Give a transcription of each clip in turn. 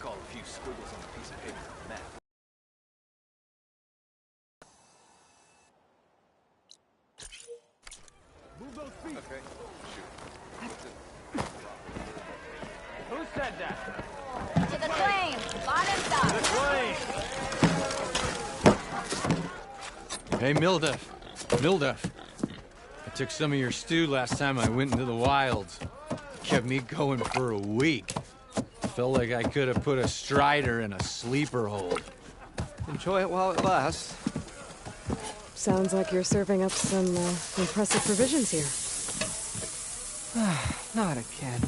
call a few squiggles on a piece of paper a map. Move those feet. Okay. Shoot. Who said that? To the flame! Bottoms up! To the flame! Hey, Mildef. Mildef. I took some of your stew last time I went into the wilds. Kept me going for a week. Felt like I could have put a strider in a sleeper hold. Enjoy it while it lasts. Sounds like you're serving up some impressive provisions here. Not again.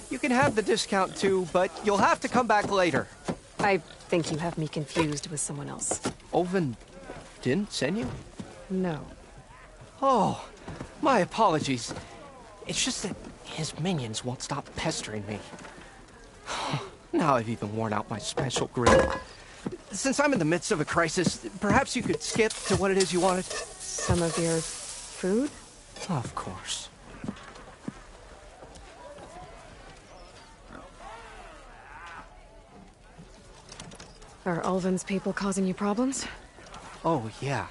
You can have the discount too, but you'll have to come back later. I think you have me confused with someone else. Olvin didn't send you? No. Oh, my apologies. It's just that his minions won't stop pestering me. Now I've even worn out my special grill. Since I'm in the midst of a crisis, perhaps you could skip to what it is you wanted? Some of your food? Of course. Are Ulvin's people causing you problems? Oh, yeah.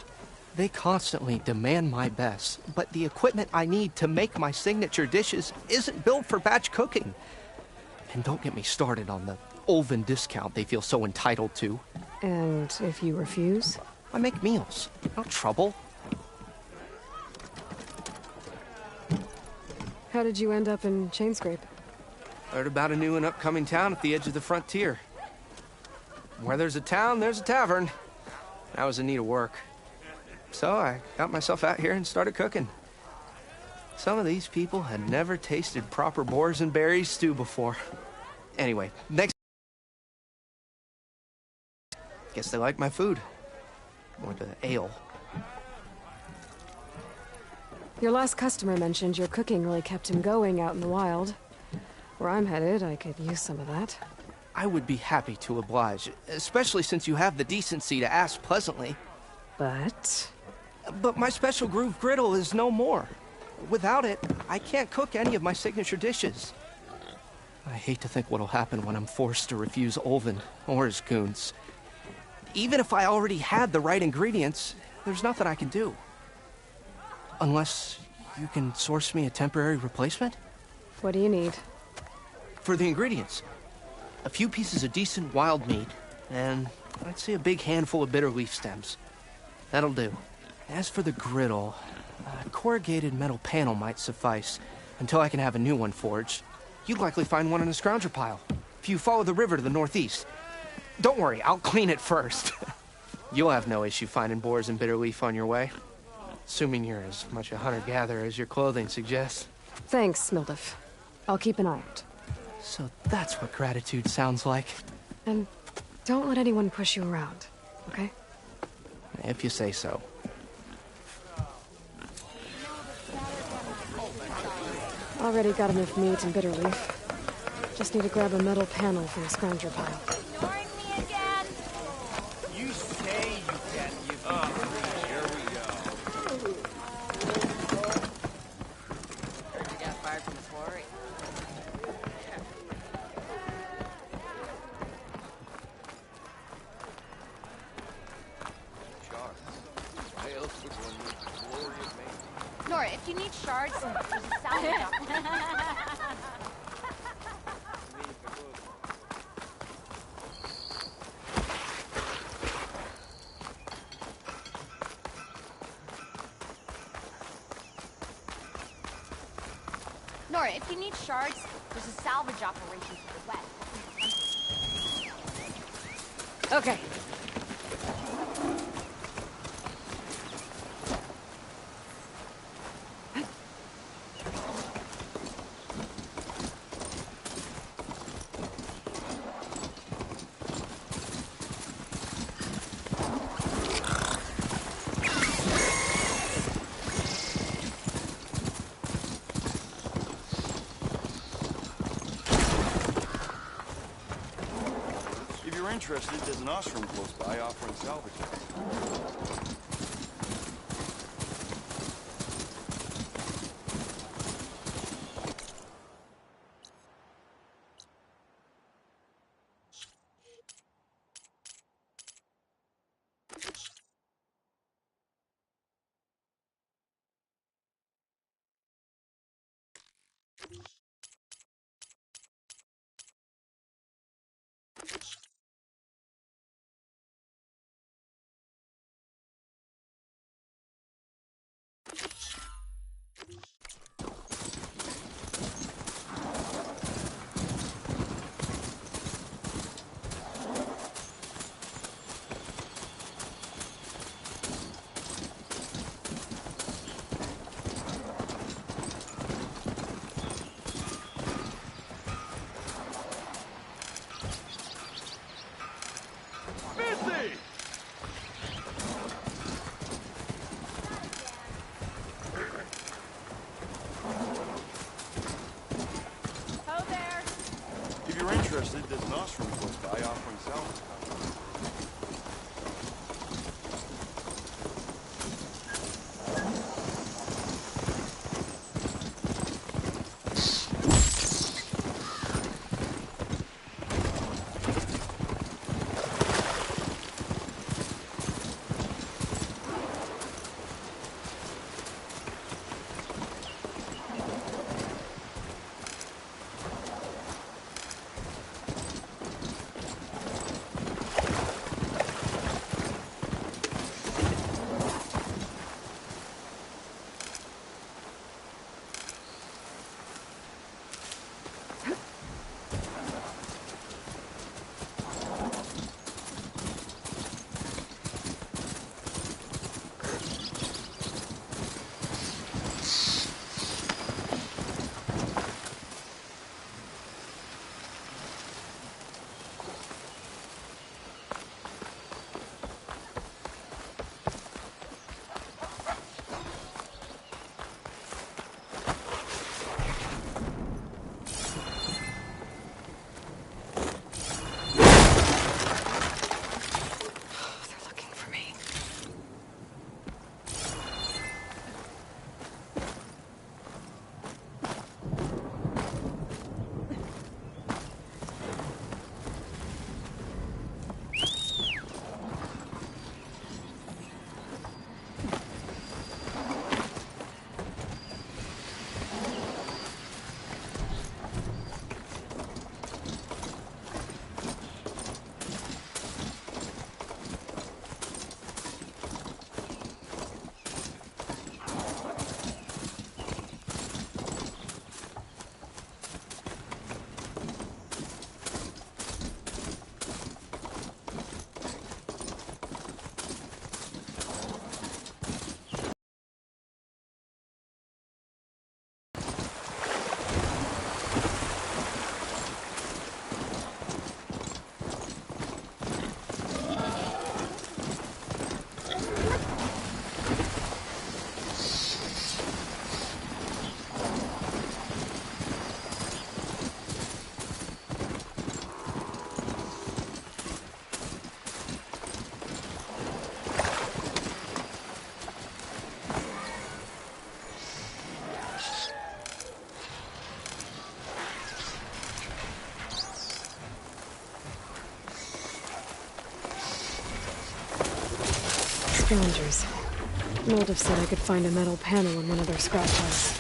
They constantly demand my best, but the equipment I need to make my signature dishes isn't built for batch cooking. And don't get me started on the Ulvin discount they feel so entitled to. And if you refuse? I make meals, not trouble. How did you end up in Chainscrape? Heard about a new and upcoming town at the edge of the frontier. Where there's a town, there's a tavern. I was in need of work. So I got myself out here and started cooking. Some of these people had never tasted proper boars and berries stew before. Anyway, next... Guess they like my food. Or the ale. Your last customer mentioned your cooking really kept him going out in the wild. Where I'm headed, I could use some of that. I would be happy to oblige, especially since you have the decency to ask pleasantly. But my special groove griddle is no more. Without it, I can't cook any of my signature dishes. I hate to think what'll happen when I'm forced to refuse Ulvin or his goons. Even if I already had the right ingredients, there's nothing I can do. Unless you can source me a temporary replacement? What do you need? For the ingredients, a few pieces of decent wild meat, and I'd say a big handful of bitter leaf stems. That'll do. As for the griddle, a corrugated metal panel might suffice until I can have a new one forged. You'd likely find one in a scrounger pile, if you follow the river to the northeast. Don't worry, I'll clean it first. You'll have no issue finding boars and bitter leaf on your way. Assuming you're as much a hunter-gatherer as your clothing suggests. Thanks, Mildef. I'll keep an eye out. So that's what gratitude sounds like. And don't let anyone push you around, okay? If you say so. Already got enough meat and bitter leaf. Just need to grab a metal panel from the scrounger pile. Ignoring me again? You say you can. Here we go. Heard you got fired from the quarry. Why else would one need glorious man? Nora, if you need shards, there's a salvage up. Nora, if you need shards, there's a salvage operation to the west. Okay. If you're interested, there's an ashram close by offering salvage. you're interested, there's an ostrom close by offering salvage. They're looking for me. Scavengers. Moldiv said I could find a metal panel in one of their scrap piles.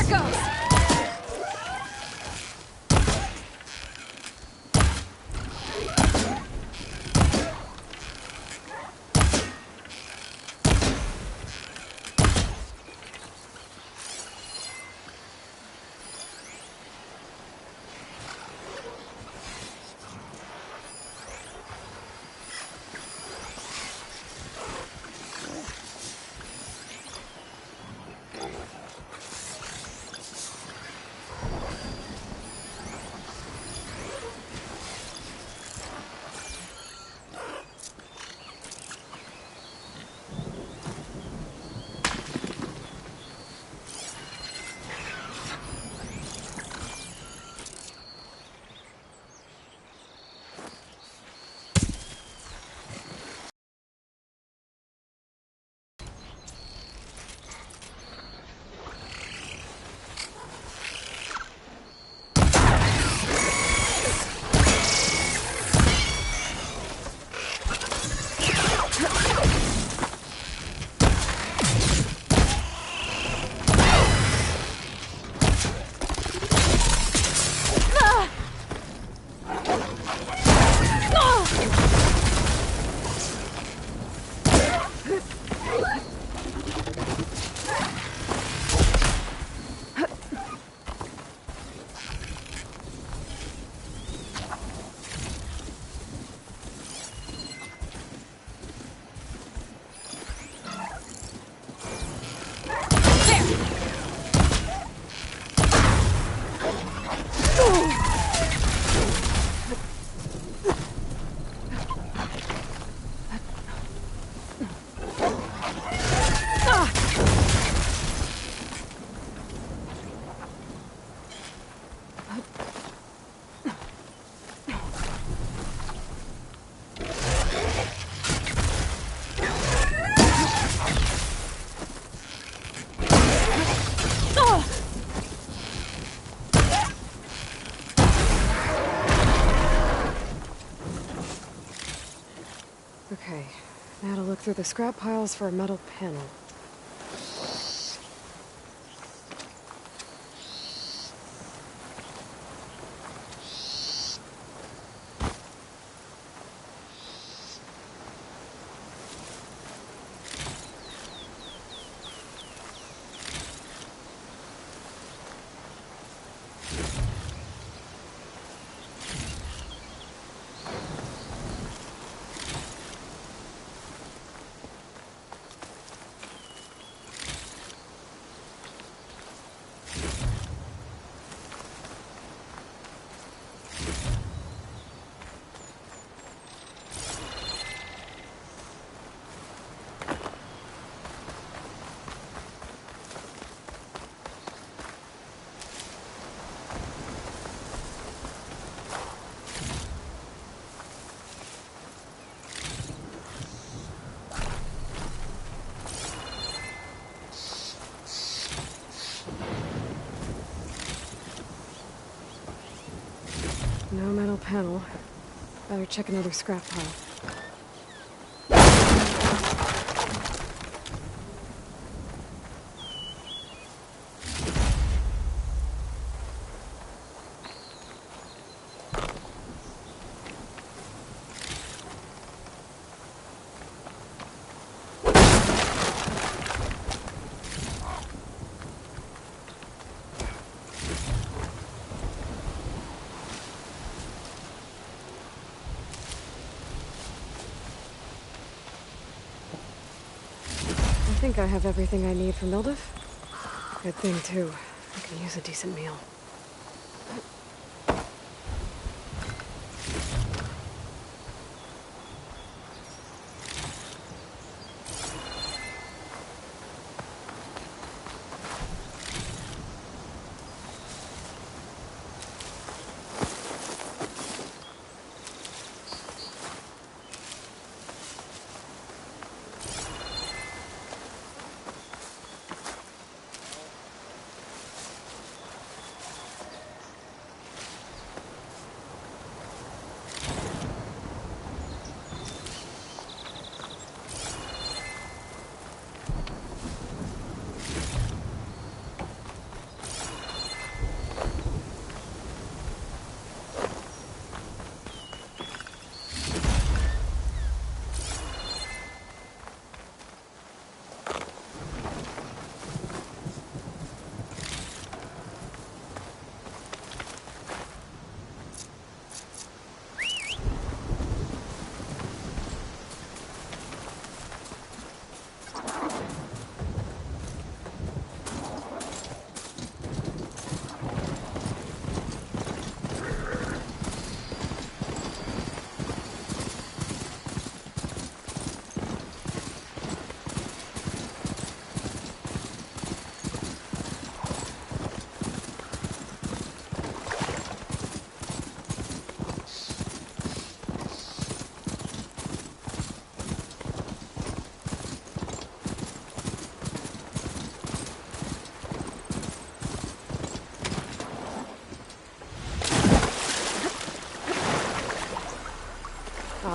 goes! Okay, now to look through the scrap piles for a metal panel. No metal panel. Better check another scrap pile. I think I have everything I need for Mildef. Good thing, too. I can use a decent meal.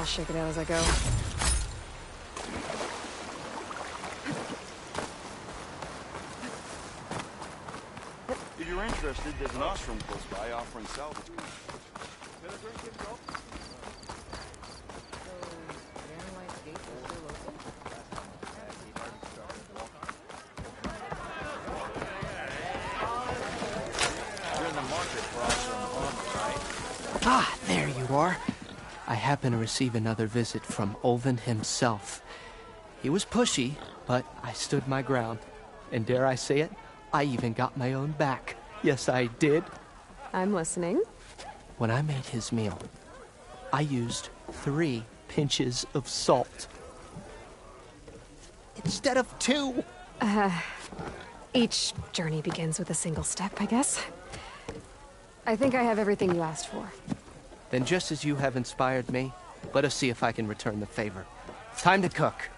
I'll shake it out as I go. If you're interested, there's an ostrom close by offering salvage. You're in the market for ostrom armor, right? Ah, there you are. I happen to receive another visit from Ulvund himself. He was pushy, but I stood my ground. And dare I say it, I even got my own back. Yes, I did. I'm listening. When I made his meal, I used 3 pinches of salt. Instead of 2. Each journey begins with a single step, I guess. I think I have everything you asked for. Then just as you have inspired me, let us see if I can return the favor. Time to cook.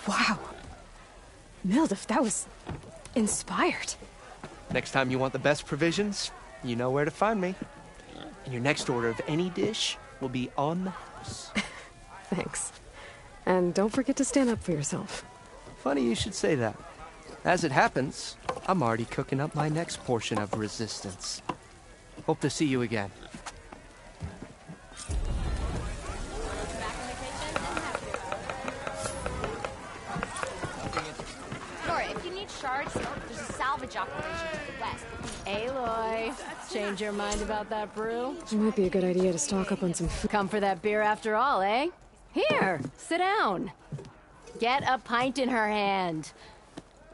Wow. Mildef, that was inspired. Next time you want the best provisions, you know where to find me. And your next order of any dish will be on the house. Thanks. And don't forget to stand up for yourself. Funny you should say that. As it happens, I'm already cooking up my next portion of resistance. Hope to see you again. Nora, if you need shards, there's a salvage operation to the west. Aloy, change your mind about that brew? It might be a good idea to stock up on some food. Come for that beer after all, eh? Here, sit down. Get a pint in her hand.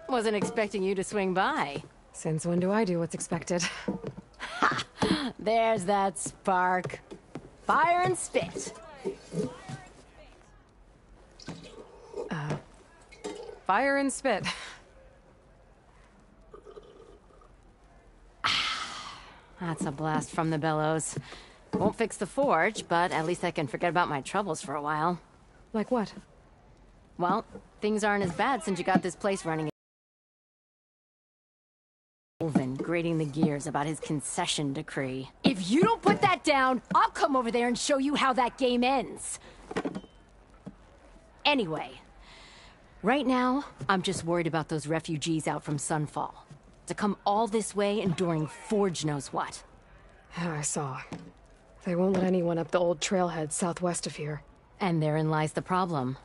Wasn't expecting you to swing by. Since when do I do what's expected? There's that spark. Fire and spit. Fire and spit. That's a blast from the bellows. Won't fix the forge, but at least I can forget about my troubles for a while. Like what? Well, things aren't as bad since you got this place running. Ulvund grating the gears about his concession decree. If you don't put that down, I'll come over there and show you how that game ends. Anyway, right now, I'm just worried about those refugees out from Sunfall. To come all this way enduring Forge knows what. Yeah, I saw. They won't let anyone up the old trailhead southwest of here. And therein lies the problem.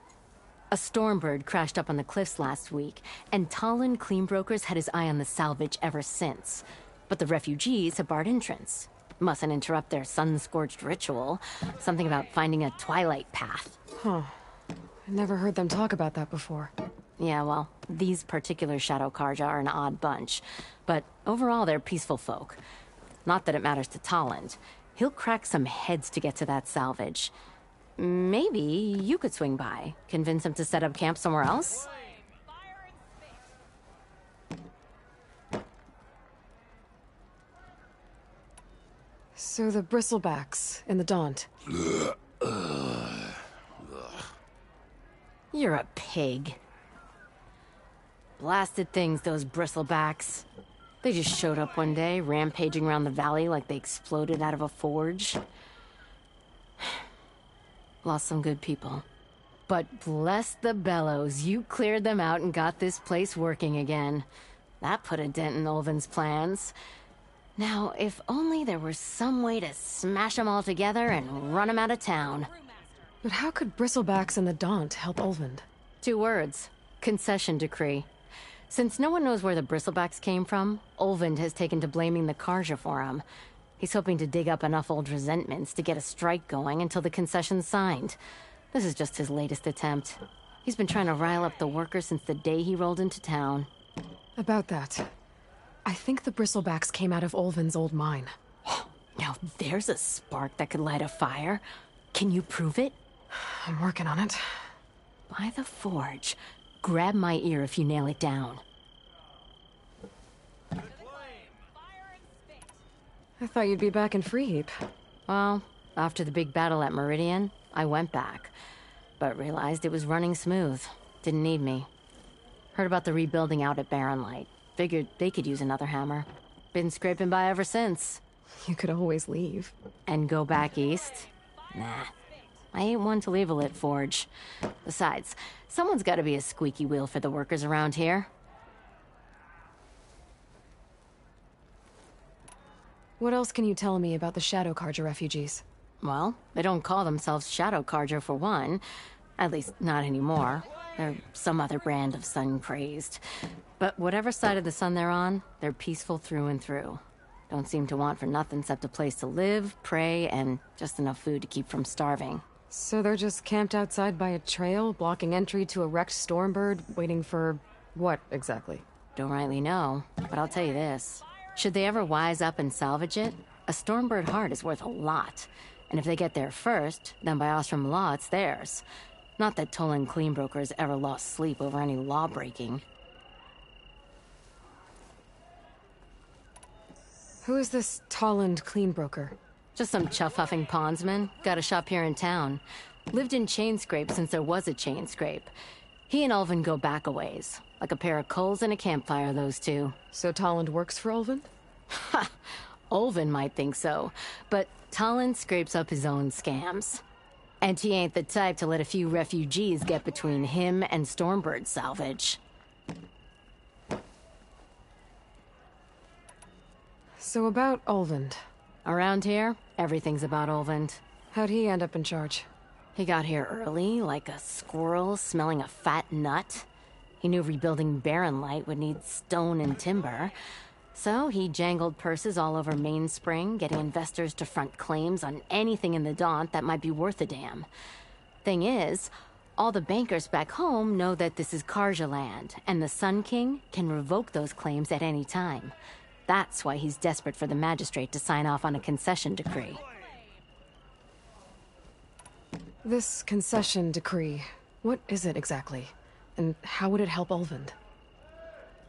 A Stormbird crashed up on the cliffs last week, and Talon Cleanbrokers had his eye on the salvage ever since. But the refugees have barred entrance. Mustn't interrupt their sun-scorched ritual. Something about finding a twilight path. Huh. I never heard them talk about that before. Yeah, well, these particular Shadow Karja are an odd bunch. But overall, they're peaceful folk. Not that it matters to Talon. He'll crack some heads to get to that salvage. Maybe you could swing by, convince him to set up camp somewhere else? So the bristlebacks in the Daunt. You're a pig. Blasted things, those bristlebacks. They just showed up one day, rampaging around the valley like they exploded out of a forge. Lost some good people. But bless the bellows, you cleared them out and got this place working again. That put a dent in Ulvund's plans. Now, if only there was some way to smash them all together and run them out of town. But how could bristlebacks in the Daunt help Ulvund? 2 words. Concession decree. Since no one knows where the bristlebacks came from, Ulvund has taken to blaming the Karja for them. He's hoping to dig up enough old resentments to get a strike going until the concession's signed. This is just his latest attempt. He's been trying to rile up the workers since the day he rolled into town. About that, I think the bristlebacks came out of Ulvund's old mine. Now there's a spark that could light a fire. Can you prove it? I'm working on it. By the forge. Grab my ear if you nail it down. I thought you'd be back in Freeheap. Well, after the big battle at Meridian, I went back, but realized it was running smooth. Didn't need me. Heard about the rebuilding out at Barren Light. Figured they could use another hammer. Been scraping by ever since. You could always leave. And go back east? Nah. I ain't one to leave a lit forge. Besides, someone's gotta be a squeaky wheel for the workers around here. What else can you tell me about the Shadow Carja refugees? Well, they don't call themselves Shadow Carja for one. At least, not anymore. They're some other brand of sun-crazed. But whatever side of the sun they're on, they're peaceful through and through. Don't seem to want for nothing except a place to live, pray, and just enough food to keep from starving. So they're just camped outside by a trail, blocking entry to a wrecked Stormbird, waiting for... what, exactly? Don't rightly know, but I'll tell you this. Should they ever wise up and salvage it, a Stormbird heart is worth a lot. And if they get there first, then by Ostrom law, it's theirs. Not that Toland Cleanbrokers ever lost sleep over any law breaking. Who is this Tolland Cleanbroker? Just some chuff-huffing pondsman. Got a shop here in town. Lived in Chainscrape since there was a Chainscrape. He and Ulvin go back a ways. Like a pair of coals and a campfire, those two. So Tolland works for Ulvin? Ha! Ulvin might think so, but Tolland scrapes up his own scams. And he ain't the type to let a few refugees get between him and Stormbird salvage. So about Ulvin. Around here, everything's about Ulvin. How'd he end up in charge? He got here early, like a squirrel smelling a fat nut. He knew rebuilding Barren Light would need stone and timber. So he jangled purses all over Mainspring, getting investors to front claims on anything in the Daunt that might be worth a damn. Thing is, all the bankers back home know that this is Carja land, and the Sun King can revoke those claims at any time. That's why he's desperate for the magistrate to sign off on a concession decree. This concession decree, what is it exactly? And how would it help Ulvin?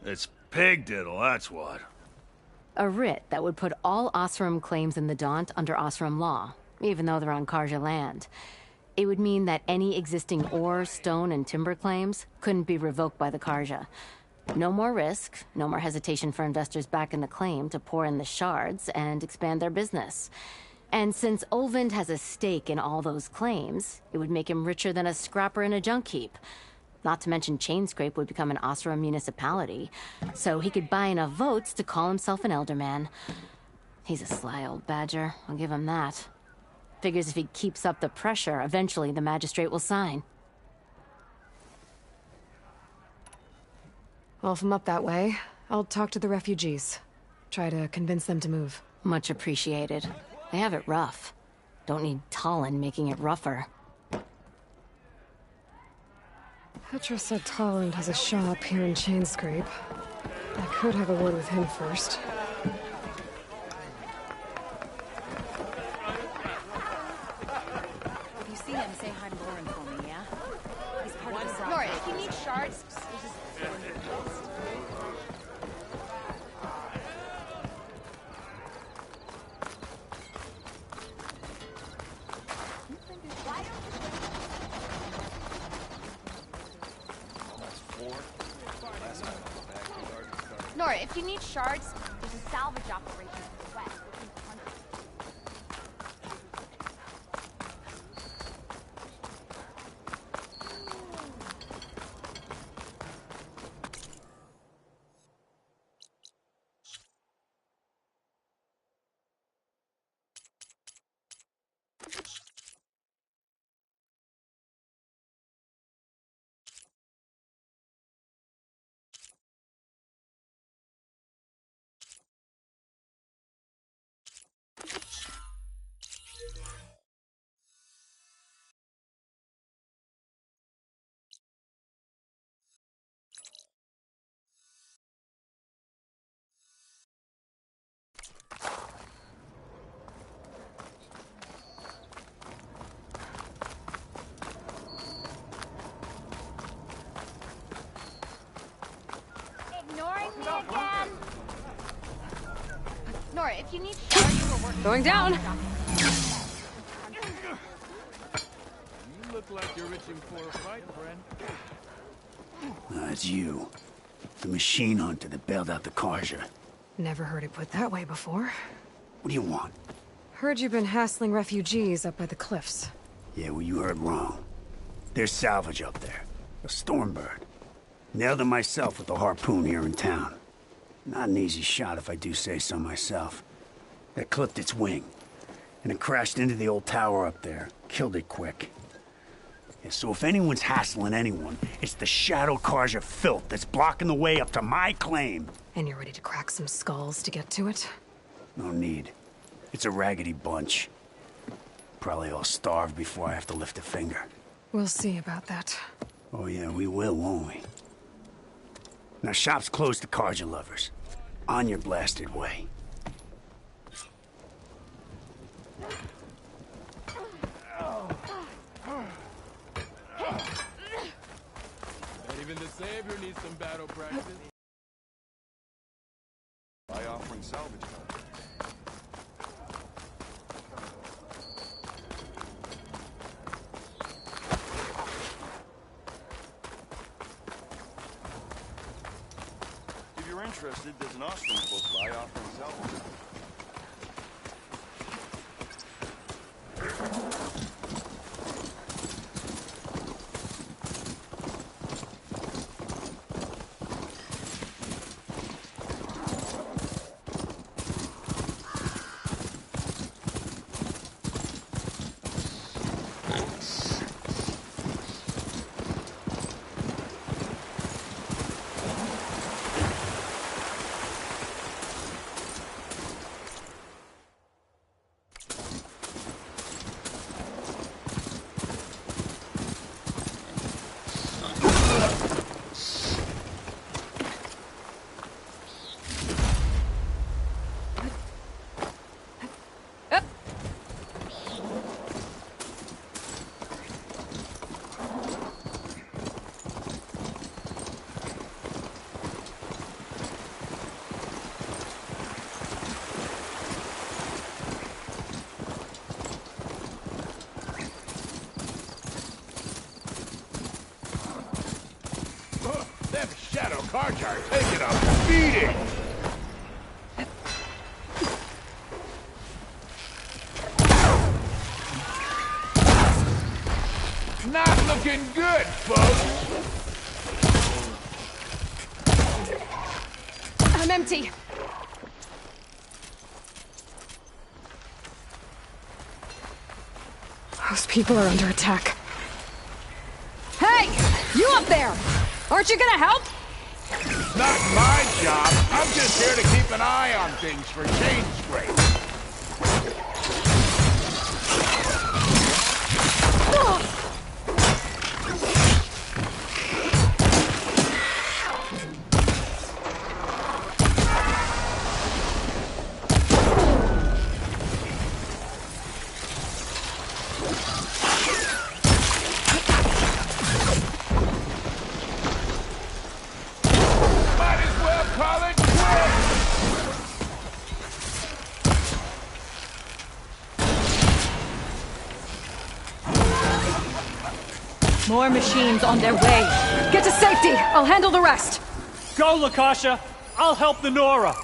It's pig diddle, that's what. A writ that would put all Osram claims in the Daunt under Osram law, even though they're on Carja land. It would mean that any existing ore, stone, and timber claims couldn't be revoked by the Carja. No more risk, no more hesitation for investors back in the claim to pour in the shards and expand their business. And since Ulvin has a stake in all those claims, it would make him richer than a scrapper in a junk heap. Not to mention Chainscrape would become an Osram municipality, so he could buy enough votes to call himself an elderman. He's a sly old badger, I'll give him that. Figures if he keeps up the pressure, eventually the magistrate will sign. Well, if I'm up that way, I'll talk to the refugees. Try to convince them to move. Much appreciated. They have it rough. Don't need Tolland making it rougher. Petra said Tolland has a shop here in Chainscrape. I could have a word with him first. If you see him, say hi to Lauren for me, yeah? He's part of the Nora, if you need shards, there's just... Nora, if you need shards, there's a salvage operation to the west. Nora, if you need shards, we're working. Going down. You look like you're itching for a fight, friend. It's you. The machine hunter that bailed out the Karja. Never heard it put that way before. What do you want? Heard you've been hassling refugees up by the cliffs. Yeah, well, you heard wrong. There's salvage up there. A Stormbird. Nailed it myself with the harpoon here in town. Not an easy shot if I do say so myself. That clipped its wing. And it crashed into the old tower up there. Killed it quick. Yeah, so if anyone's hassling anyone, it's the Shadow Karja filth that's blocking the way up to my claim. And you're ready to crack some skulls to get to it? No need. It's a raggedy bunch. Probably all starved before I have to lift a finger. We'll see about that. Oh yeah, we will, won't we? Now shop's closed to Karja lovers. On your blasted way. And even the Savior needs some battle practice. By offering salvage contracts. If you're interested, there's an Austrian close by offering salvage. Them Shadow Karja are taking a beating! Not looking good, folks! I'm empty. Those people are under attack. Hey! You up there! Aren't you gonna help? Not my job. I'm just here to keep an eye on things for change scrape. More machines on their way. Get to safety. I'll handle the rest. Go, Lakasha. I'll help the Nora.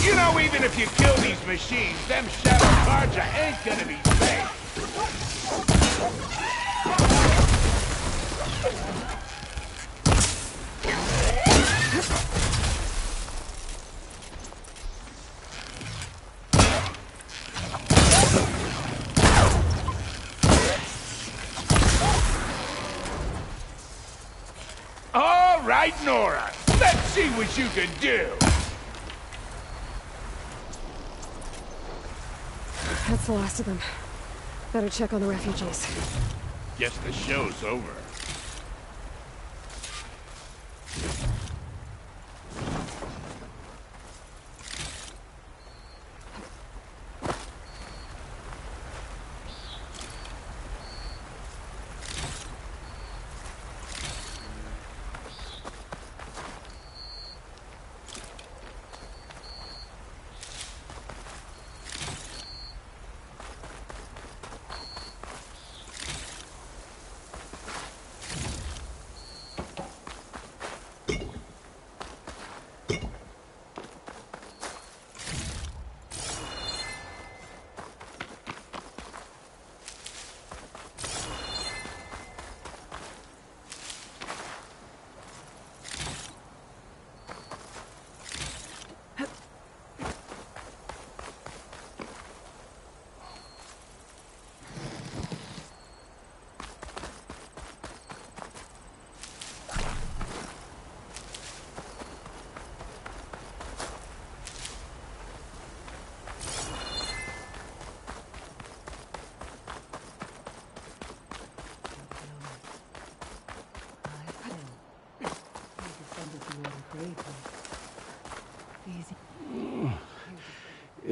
You know, even if you kill these machines, them Shadow Karja ain't gonna be safe. All right, Nora. Let's see what you can do. That's the last of them. Better check on the refugees. Guess the show's over.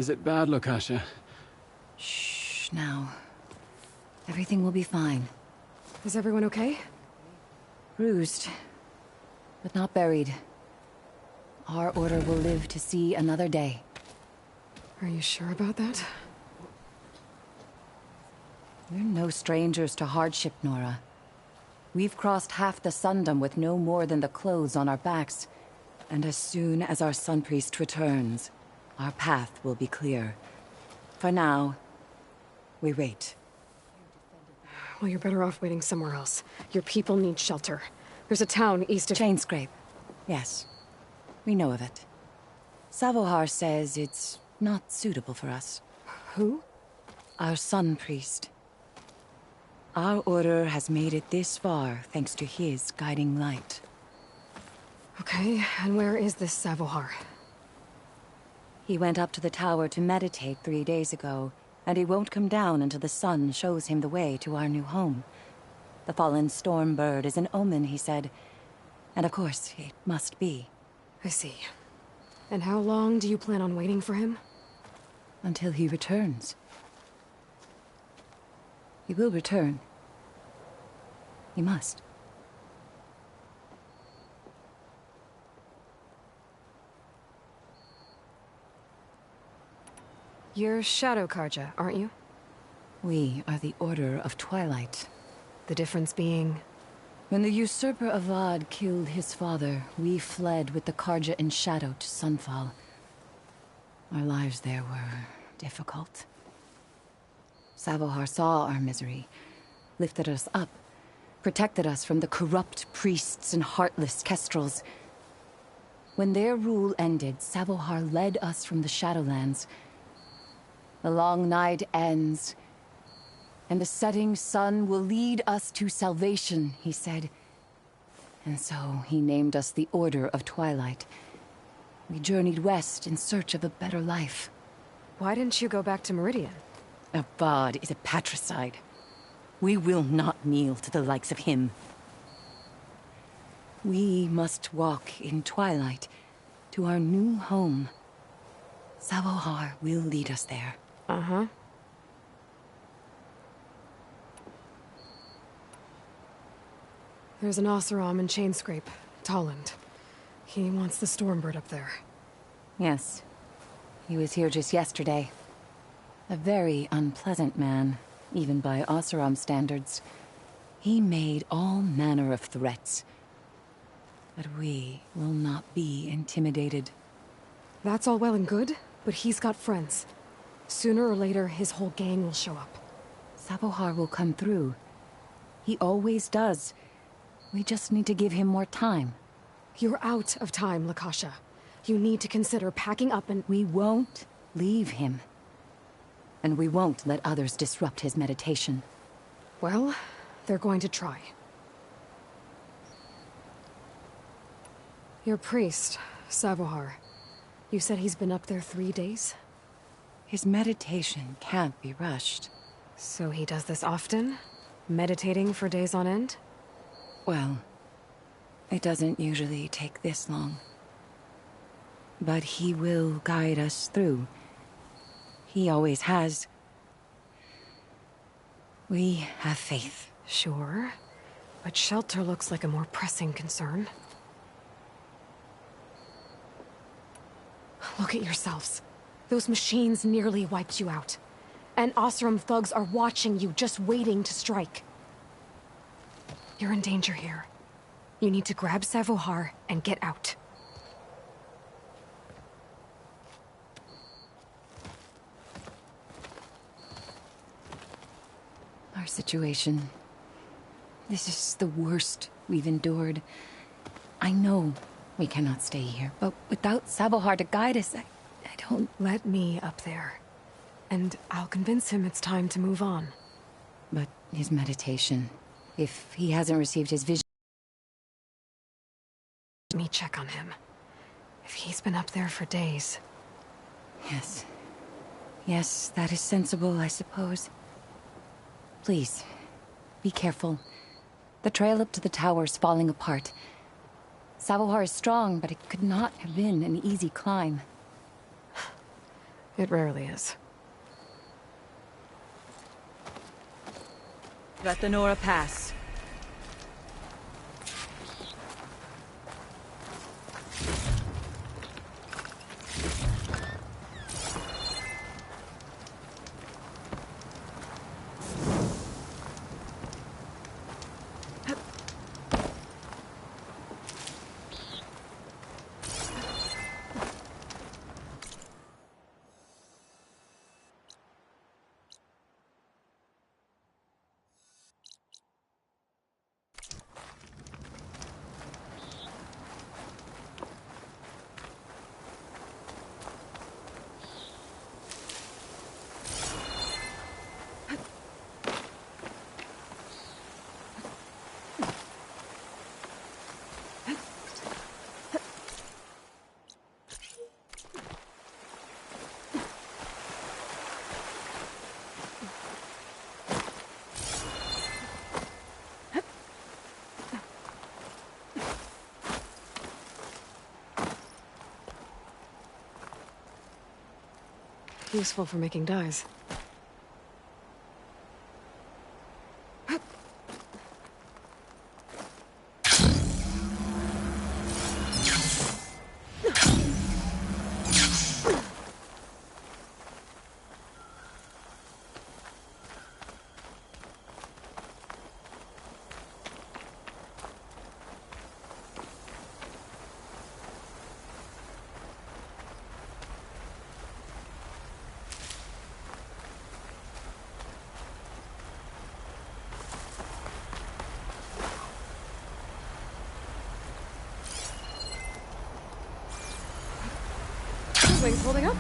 Is it bad, Lukasha? Shh, now. Everything will be fine. Is everyone okay? Bruised, but not buried. Our order will live to see another day. Are you sure about that? We're no strangers to hardship, Nora. We've crossed half the Sundom with no more than the clothes on our backs. And as soon as our Sun Priest returns, our path will be clear. For now, we wait. Well, you're better off waiting somewhere else. Your people need shelter. There's a town east of... Chainscrape. Yes. We know of it. Savohar says it's not suitable for us. Who? Our Sun Priest. Our order has made it this far thanks to his guiding light. Okay, and where is this Savohar? He went up to the tower to meditate 3 days ago, and he won't come down until the sun shows him the way to our new home. The fallen storm bird is an omen, he said. And of course, it must be. I see. And how long do you plan on waiting for him? Until he returns. He will return. He must. You're Shadow Karja, aren't you? We are the Order of Twilight. The difference being... When the usurper Avad killed his father, we fled with the Karja in Shadow to Sunfall. Our lives there were difficult. Savohar saw our misery, lifted us up, protected us from the corrupt priests and heartless kestrels. When their rule ended, Savohar led us from the Shadowlands. The long night ends, and the setting sun will lead us to salvation, he said. And so he named us the Order of Twilight. We journeyed west in search of a better life. Why didn't you go back to Meridian? Avad is a patricide. We will not kneel to the likes of him. We must walk in twilight to our new home. Savohar will lead us there. Uh-huh. There's an Oseram in Chainscrape, Tolland. He wants the Stormbird up there. Yes. He was here just yesterday. A very unpleasant man, even by Oseram standards. He made all manner of threats. But we will not be intimidated. That's all well and good, but he's got friends. Sooner or later, his whole gang will show up. Savohar will come through. He always does. We just need to give him more time. You're out of time, Lukasha. You need to consider packing up and... We won't leave him. And we won't let others disrupt his meditation. Well, they're going to try. Your priest, Savohar. You said he's been up there 3 days? His meditation can't be rushed. So he does this often? Meditating for days on end? Well, it doesn't usually take this long. But he will guide us through. He always has. We have faith. Sure. But shelter looks like a more pressing concern. Look at yourselves. Those machines nearly wiped you out. And Oseram thugs are watching you, just waiting to strike. You're in danger here. You need to grab Savohar and get out. Our situation. This is the worst we've endured. I know we cannot stay here, but without Savohar to guide us, I don't... Let me up there. And I'll convince him it's time to move on. But his meditation... If he hasn't received his vision... Let me check on him. If he's been up there for days... Yes. Yes, that is sensible, I suppose. Please, be careful. The trail up to the tower's falling apart. Savohar is strong, but it could not have been an easy climb. It rarely is. Let the Nora pass. Useful for making dyes. Wings holding up?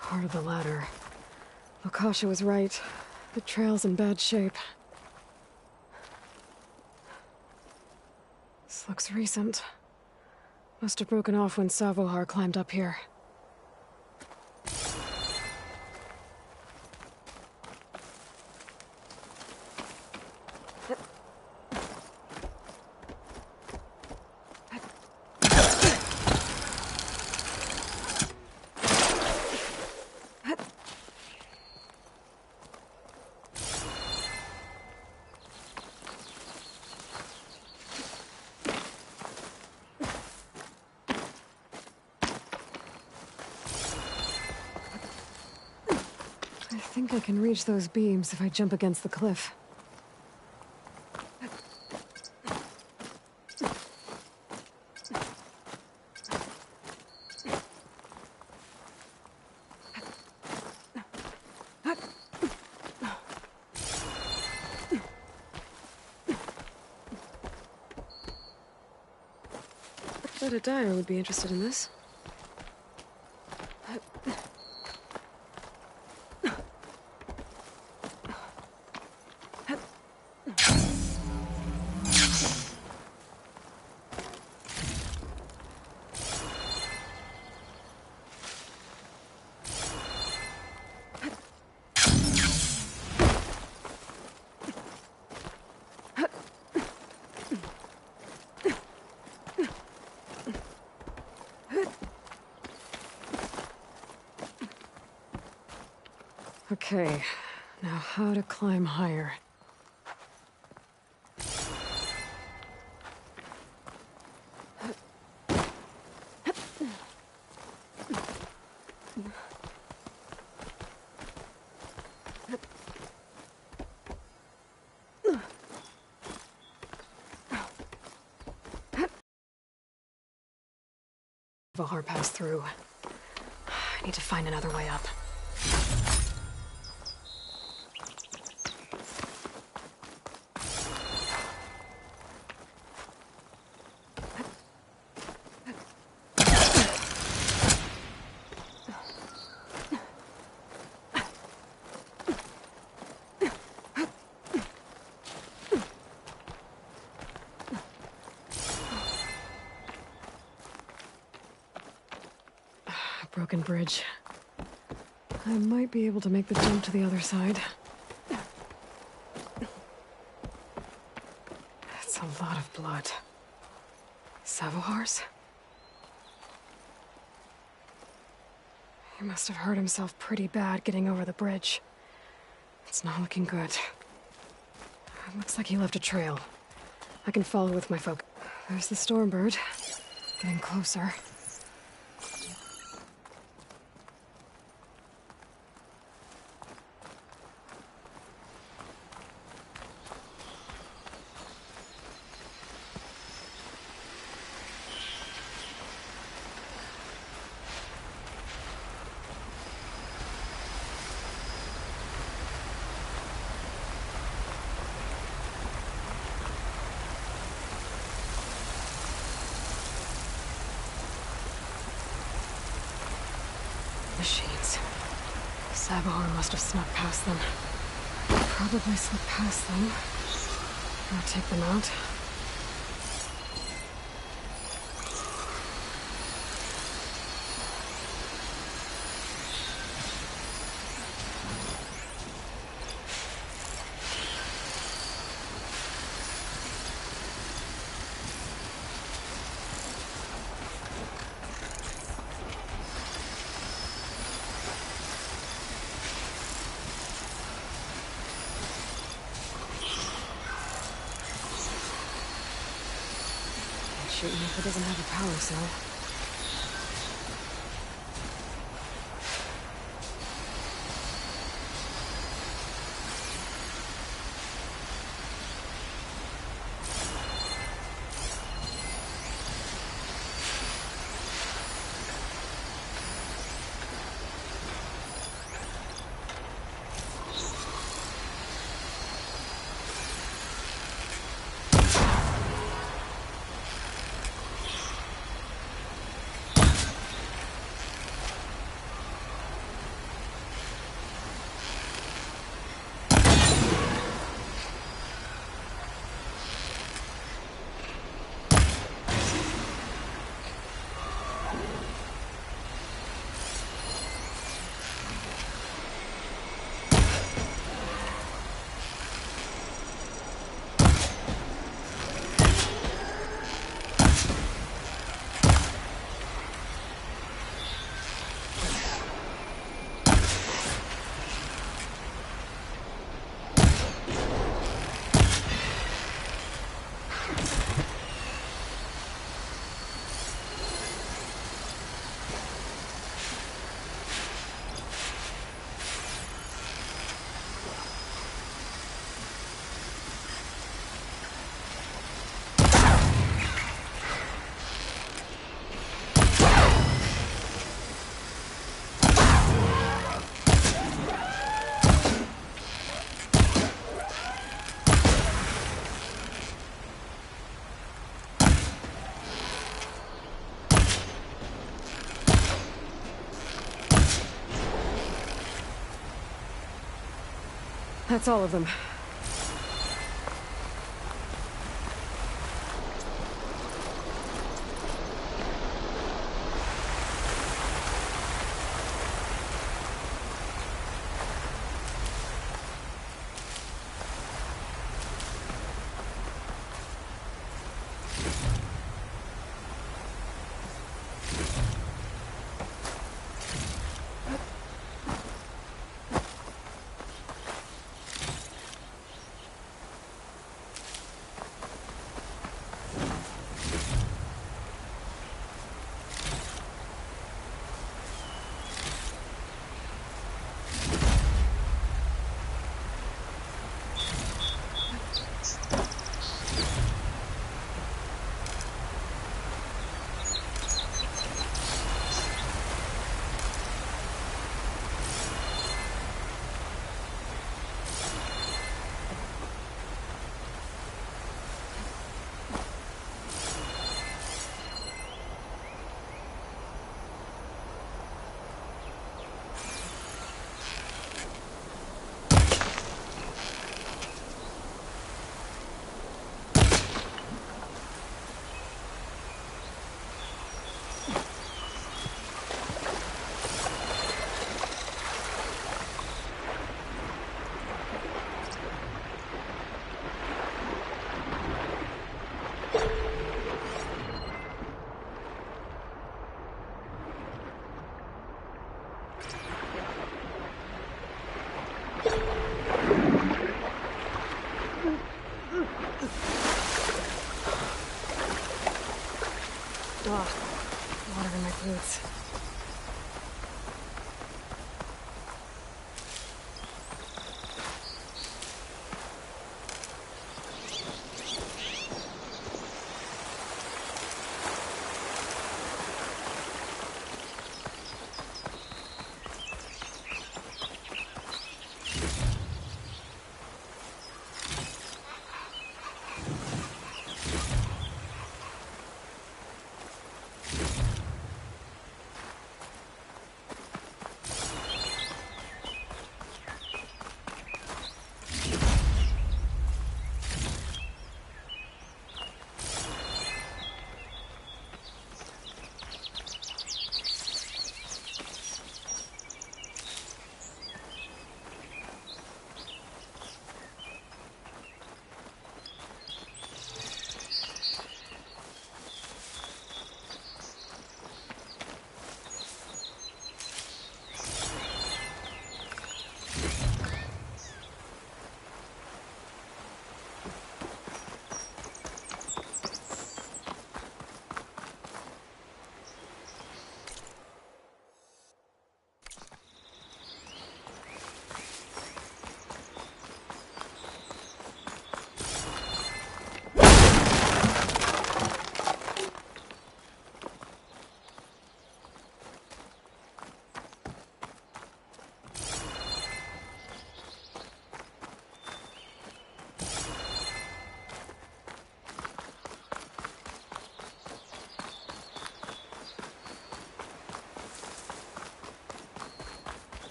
Part of the ladder. Lakasha was right. The trail's in bad shape. This looks recent. Must have broken off when Savohar climbed up here. I think I can reach those beams if I jump against the cliff. I bet a dyer would be interested in this. Okay, now how to climb higher. Vahar passed through. I need to find another way up. Broken bridge. I might be able to make the jump to the other side. That's a lot of blood. Savohar's? He must have hurt himself pretty bad getting over the bridge. It's not looking good. Looks like he left a trail. I can follow with my focus. There's the Stormbird. Getting closer. Machines. Sabahar must have snuck past them. Probably slipped past them. I'll take them out. Shooting if it doesn't have a power cell. That's all of them. Water in my boots.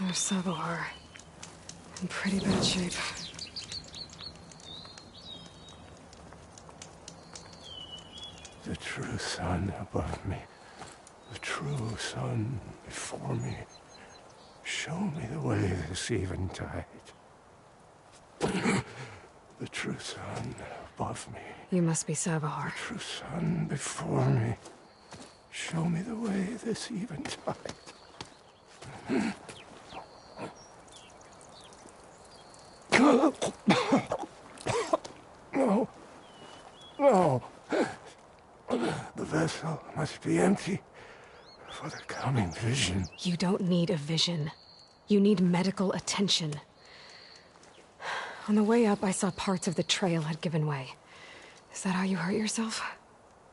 There's Sabohar. In pretty bad shape. The true sun above me. The true sun before me. Show me the way this eventide. The true sun above me. You must be Sabohar. The true sun before me. Show me the way this eventide. No. No. The vessel must be empty for the coming vision. You don't need a vision. You need medical attention. On the way up, I saw parts of the trail had given way. Is that how you hurt yourself?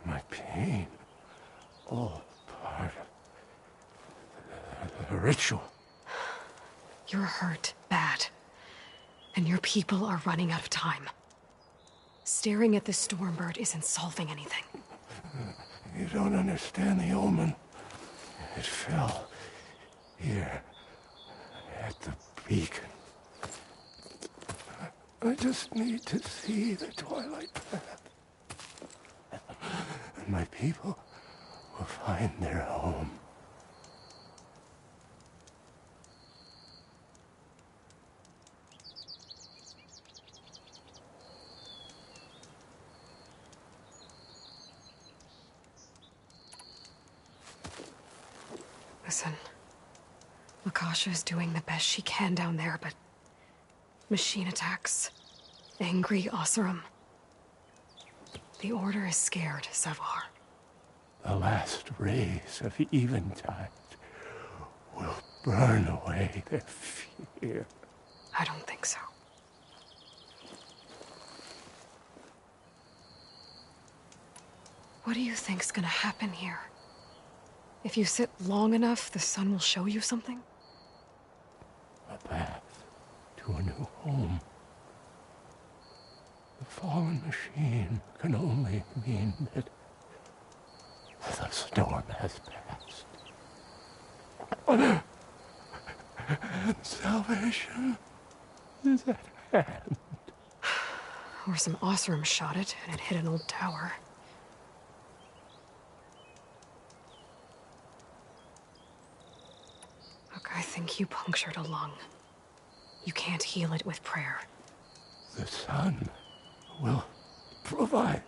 My pain. All part of the ritual. You're hurt bad. And your people are running out of time. Staring at the Stormbird isn't solving anything. You don't understand the omen. It fell here at the beacon. I just need to see the twilight path. And my people will find their home. Listen, Lakasha is doing the best she can down there, but machine attacks, angry Oseram. The Order is scared, Sabohar. The last rays of eventide will burn away their fear. I don't think so. What do you think's gonna happen here? If you sit long enough, the sun will show you something? A path to a new home. The fallen machine can only mean that the storm has passed. And salvation is at hand. Or some Oseram shot it, and it hit an old tower. Look, I think you punctured a lung. You can't heal it with prayer. The sun will provide.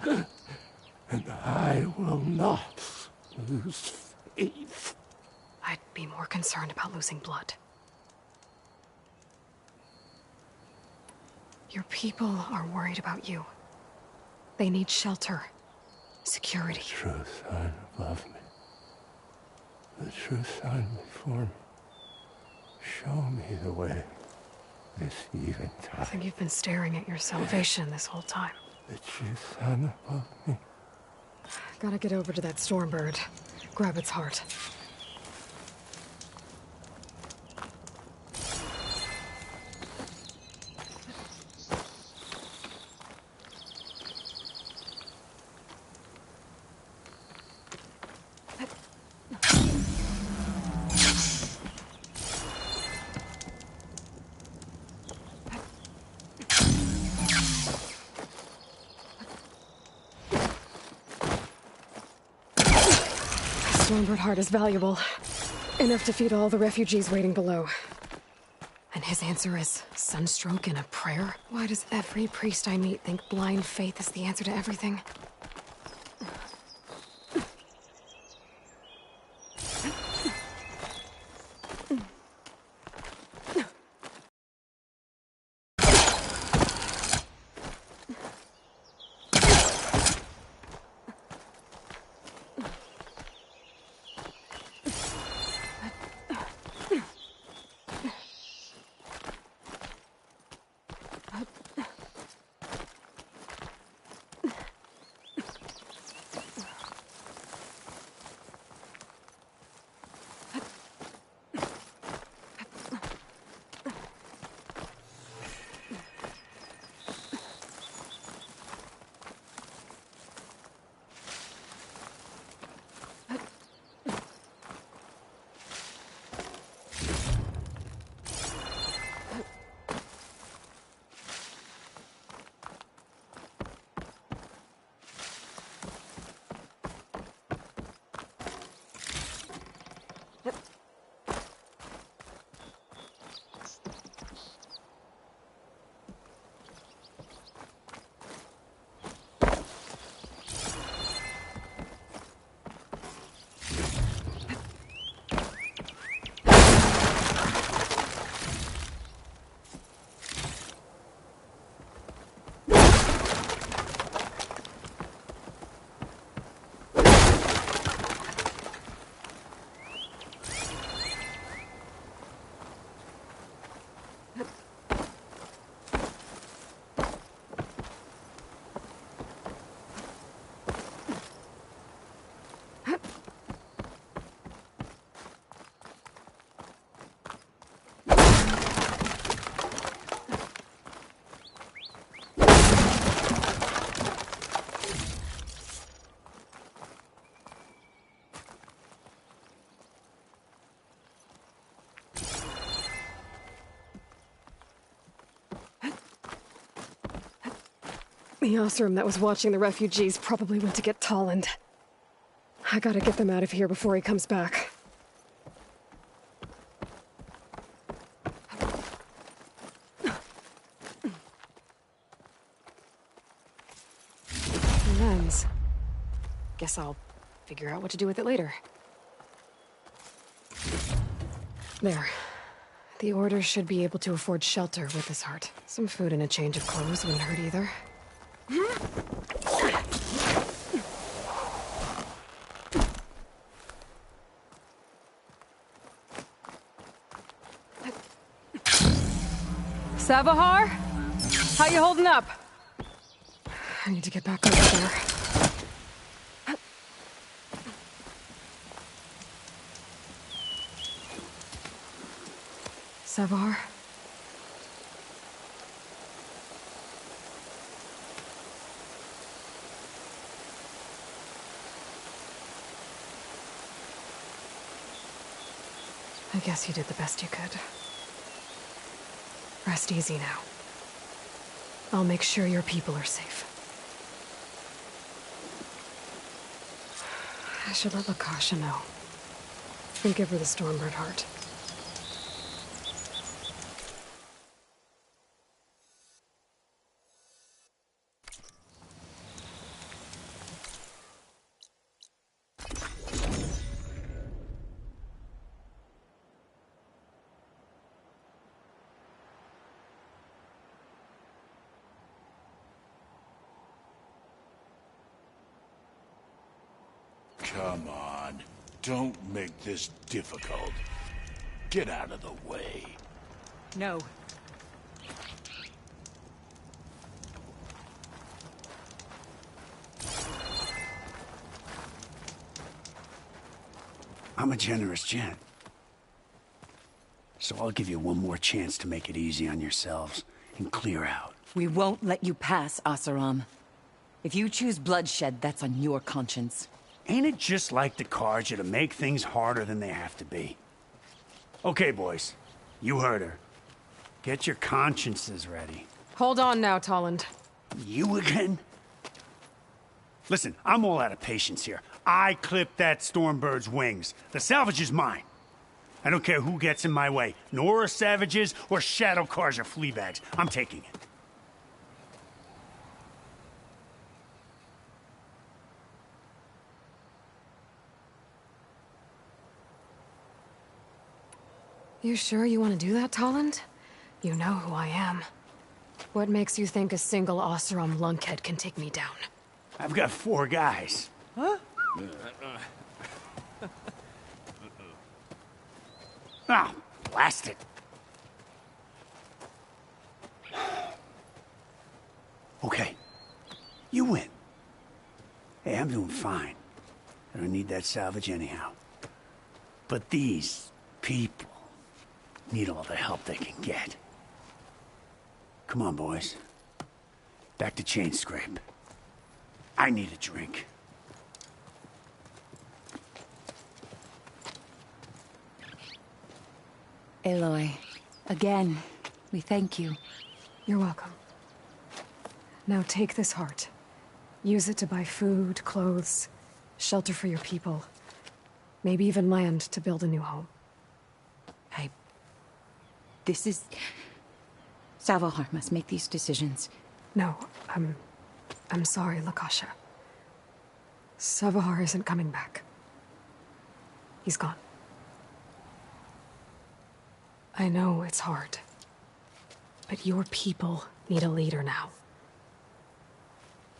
And I will not lose I'd be more concerned about losing blood. Your people are worried about you. They need shelter, security. The true sun above me. The true sun before me. Show me the way this eventide. I think you've been staring at your salvation this whole time. The true sun above me. Gotta get over to that Stormbird. Grab its heart. Stormbird heart is valuable. Enough to feed all the refugees waiting below. And his answer is sunstroke and a prayer? Why does every priest I meet think blind faith is the answer to everything? The Oseram that was watching the refugees probably went to get Tolland. I gotta get them out of here before he comes back. Lens. Guess I'll figure out what to do with it later. There. The Order should be able to afford shelter with this heart. Some food and a change of clothes wouldn't hurt either. Savahar? How you holding up? I need to get back over there. Savahar? I guess you did the best you could. Rest easy now. I'll make sure your people are safe. I should let Lakasha know. And give her the Stormbird heart. Come on. Don't make this difficult. Get out of the way. No. I'm a generous gent. So I'll give you one more chance to make it easy on yourselves and clear out. We won't let you pass, Oseram. If you choose bloodshed, that's on your conscience. Ain't it just like the Carja to make things harder than they have to be? Okay, boys. You heard her. Get your consciences ready. Hold on now, Tolland. You again? Listen, I'm all out of patience here. I clipped that Stormbird's wings. The salvage is mine. I don't care who gets in my way. Nora savages or Shadow Carja fleabags. I'm taking it. You sure you want to do that, Tolland? You know who I am. What makes you think a single Oseram lunkhead can take me down? I've got 4 guys. Huh? Ah, blast it. Okay. You win. Hey, I'm doing fine. I don't need that salvage anyhow. But these people need all the help they can get. Come on, boys. Back to Chain Scrape. I need a drink. Aloy, again, we thank you. You're welcome. Now take this heart. Use it to buy food, clothes, shelter for your people. Maybe even land to build a new home. This is... Savohar must make these decisions. No, I'm sorry, Lakasha. Savohar isn't coming back. He's gone. I know it's hard, but your people need a leader now.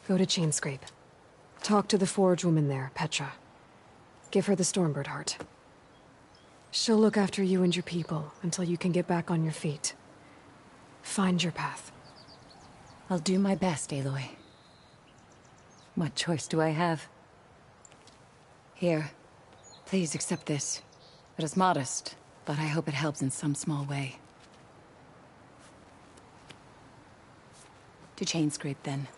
Go to Chainscrape. Talk to the forge woman there, Petra. Give her the Stormbird heart. She'll look after you and your people until you can get back on your feet. Find your path. I'll do my best, Aloy. What choice do I have? Here, please accept this. It is modest, but I hope it helps in some small way. To Chainscrape, then.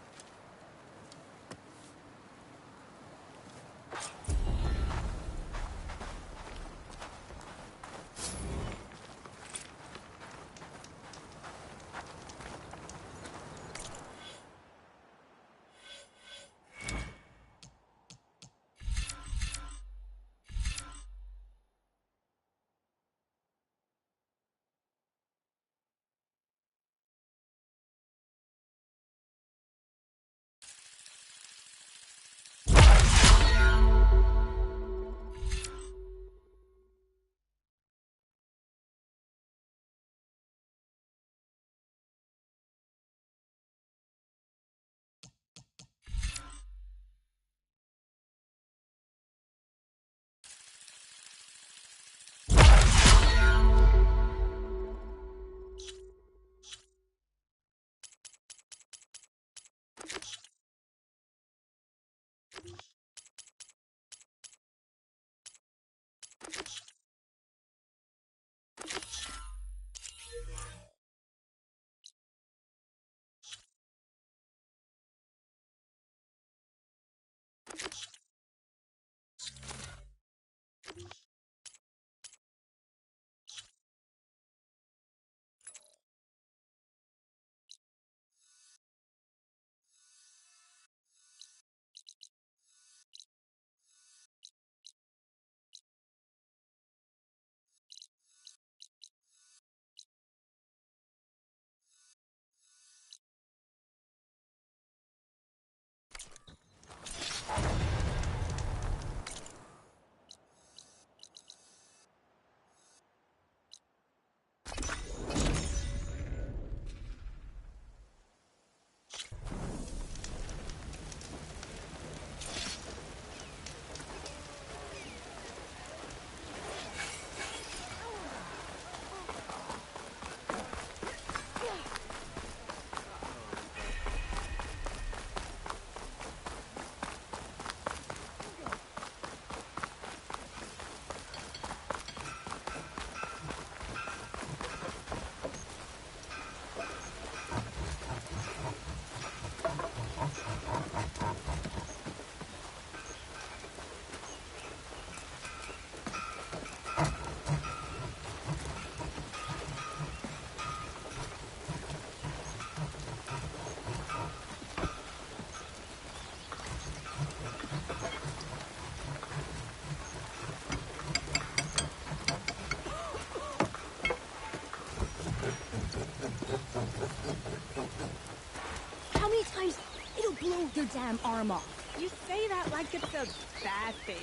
damn arm off. You say that like it's a bad thing.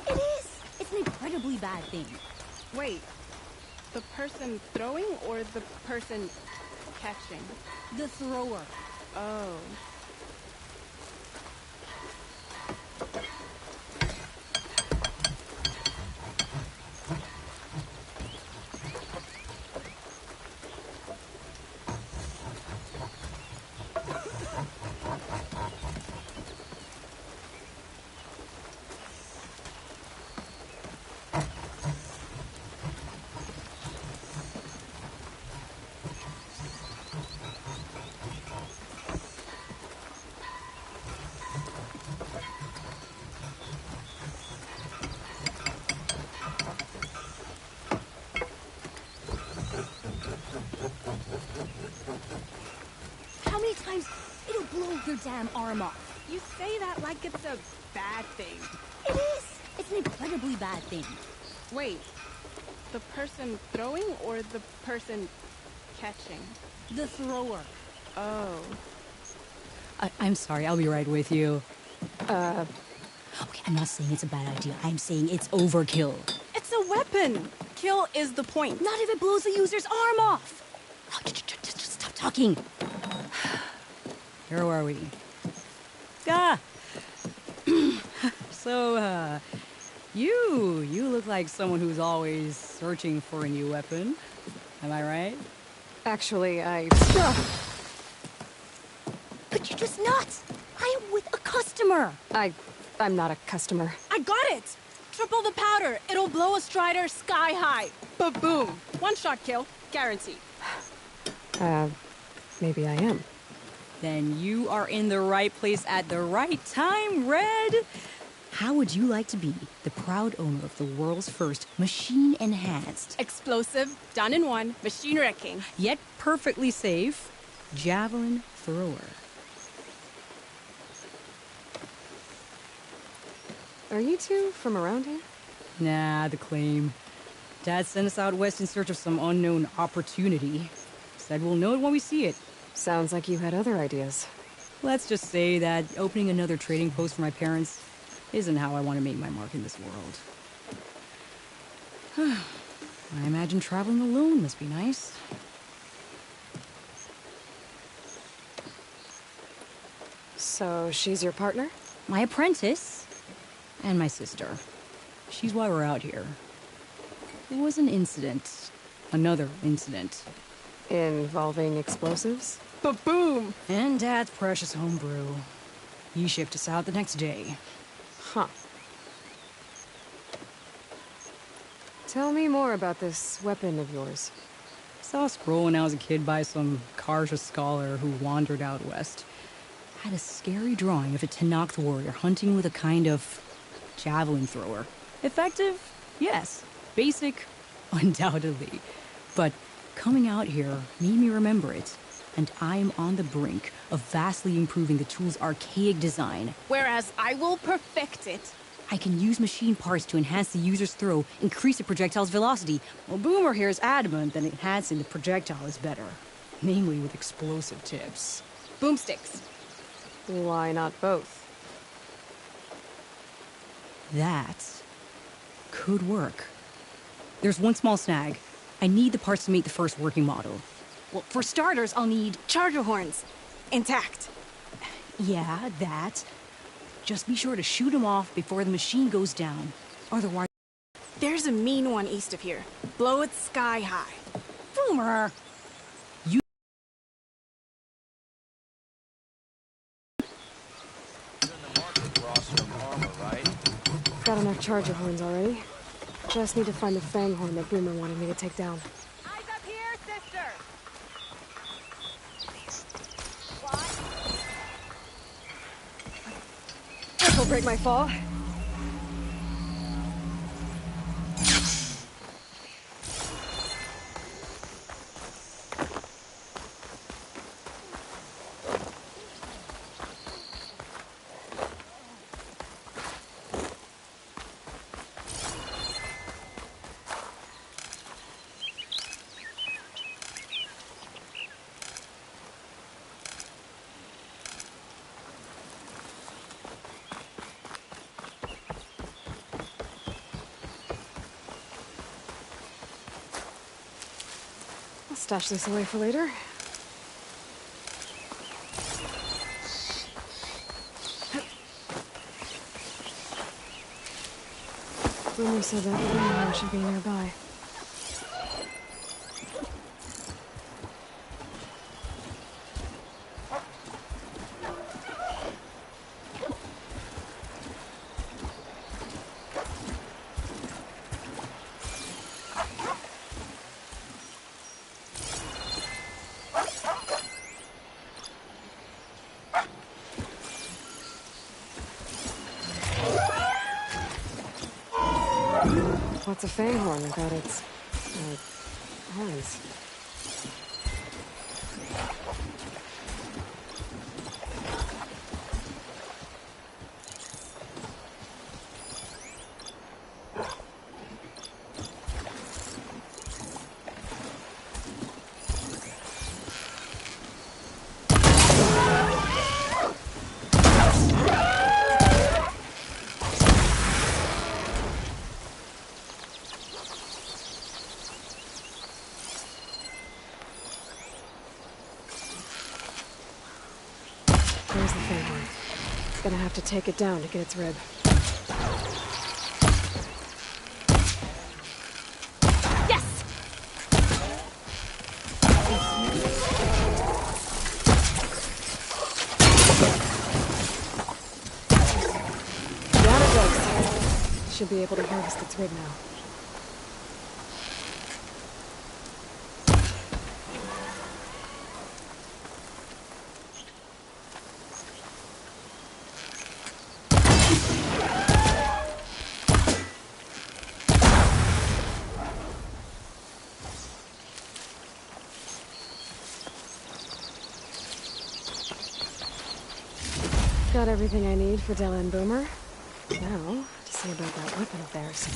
It is! It's an incredibly bad thing. Wait, the person throwing or the person catching? The thrower. Oh. How many times it'll blow your damn arm off? You say that like it's a bad thing. It is! It's an incredibly bad thing. Wait, the person throwing or the person catching? The thrower. Oh. I'm sorry, I'll be right with you. Okay, I'm not saying it's a bad idea. I'm saying it's overkill. It's a weapon! Kill is the point. Not if it blows the user's arm off! Oh, just stop talking. Where are we? So, you look like someone who's always searching for a new weapon. Am I right? Actually, But you're just nuts! I am with a customer! I'm not a customer. I got it! Triple the powder. It'll blow a Strider sky high. Ba-boom. One shot kill. Guaranteed. Maybe I am. Then you are in the right place at the right time, Red. How would you like to be the proud owner of the world's first machine-enhanced, Explosive, done in one, machine wrecking. yet perfectly safe, javelin thrower? Are you two from around here? Nah, the claim. Dad sent us out west in search of some unknown opportunity. Said we'll know it when we see it. Sounds like you had other ideas. Let's just say that opening another trading post for my parents isn't how I want to make my mark in this world. I imagine traveling alone must be nice. So she's your partner? My apprentice and my sister. She's why we're out here. There was an incident. Another incident. Involving explosives? Ba-boom! And Dad's precious homebrew. He shipped us out the next day. Huh. Tell me more about this weapon of yours. Saw a scroll when I was a kid by some Karja scholar who wandered out west. Had a scary drawing of a Tenakth warrior hunting with a kind of javelin thrower. Effective? Yes. Basic? Undoubtedly. But coming out here made me remember it. And I'm on the brink of vastly improving the tool's archaic design. Whereas I will perfect it. I can use machine parts to enhance the user's throw, increase the projectile's velocity. Well, Boomer here is adamant that enhancing the projectile is better. Namely with explosive tips. Boomsticks. Why not both? That could work. There's one small snag. I need the parts to make the first working model. Well, for starters, I'll need charger horns. Intact. Yeah, that. Just be sure to shoot them off before the machine goes down. Otherwise... There's a mean one east of here. Blow it sky high. Boomer! You... Got enough charger horns already. Just need to find the fang horn that Boomer wanted me to take down. Eyes up here, sister! This will break my fall. stash this away for later. Boomer said that the window should be nearby. What's a fanghorn without its, horns? There's the fanghorn. Gonna have to take it down to get its rib. Yes! Down it goes. Should be able to harvest its rib now. Got everything I need for Della and Boomer. Now, to see about that weapon of theirs.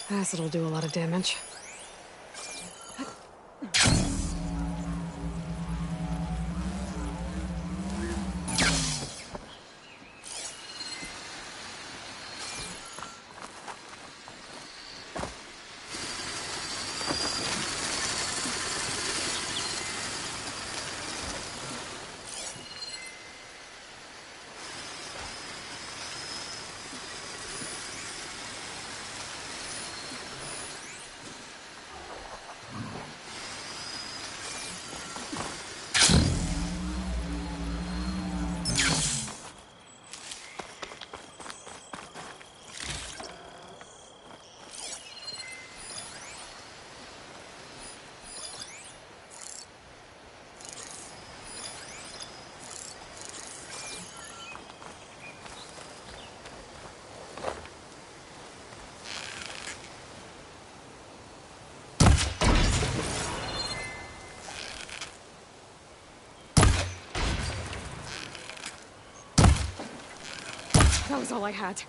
Acid'll do a lot of damage. That was all I had.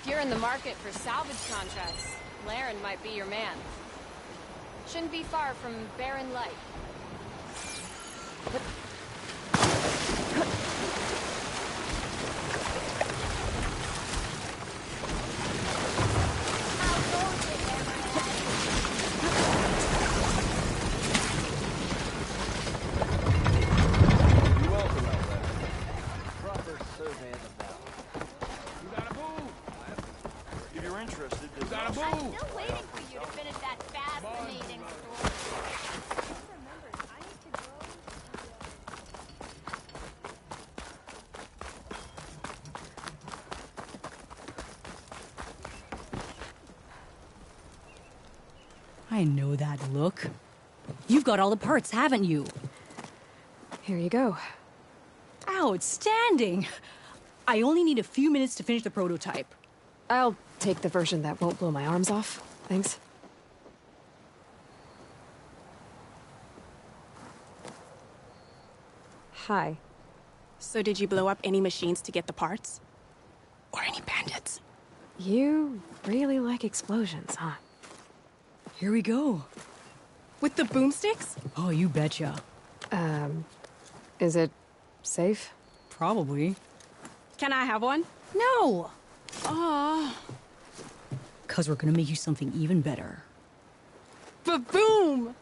If you're in the market for salvage contracts, Laren might be your man. Shouldn't be far from Barren Light. I know that look. You've got all the parts, haven't you? Here you go. Outstanding! I only need a few minutes to finish the prototype. I'll take the version that won't blow my arms off. Thanks. Hi. So did you blow up any machines to get the parts? Or any bandits? You really like explosions, huh? Here we go. With the boomsticks? Oh, you betcha. Is it safe? Probably. Can I have one? No! Oh. 'Cause we're gonna make you something even better. Ba-boom!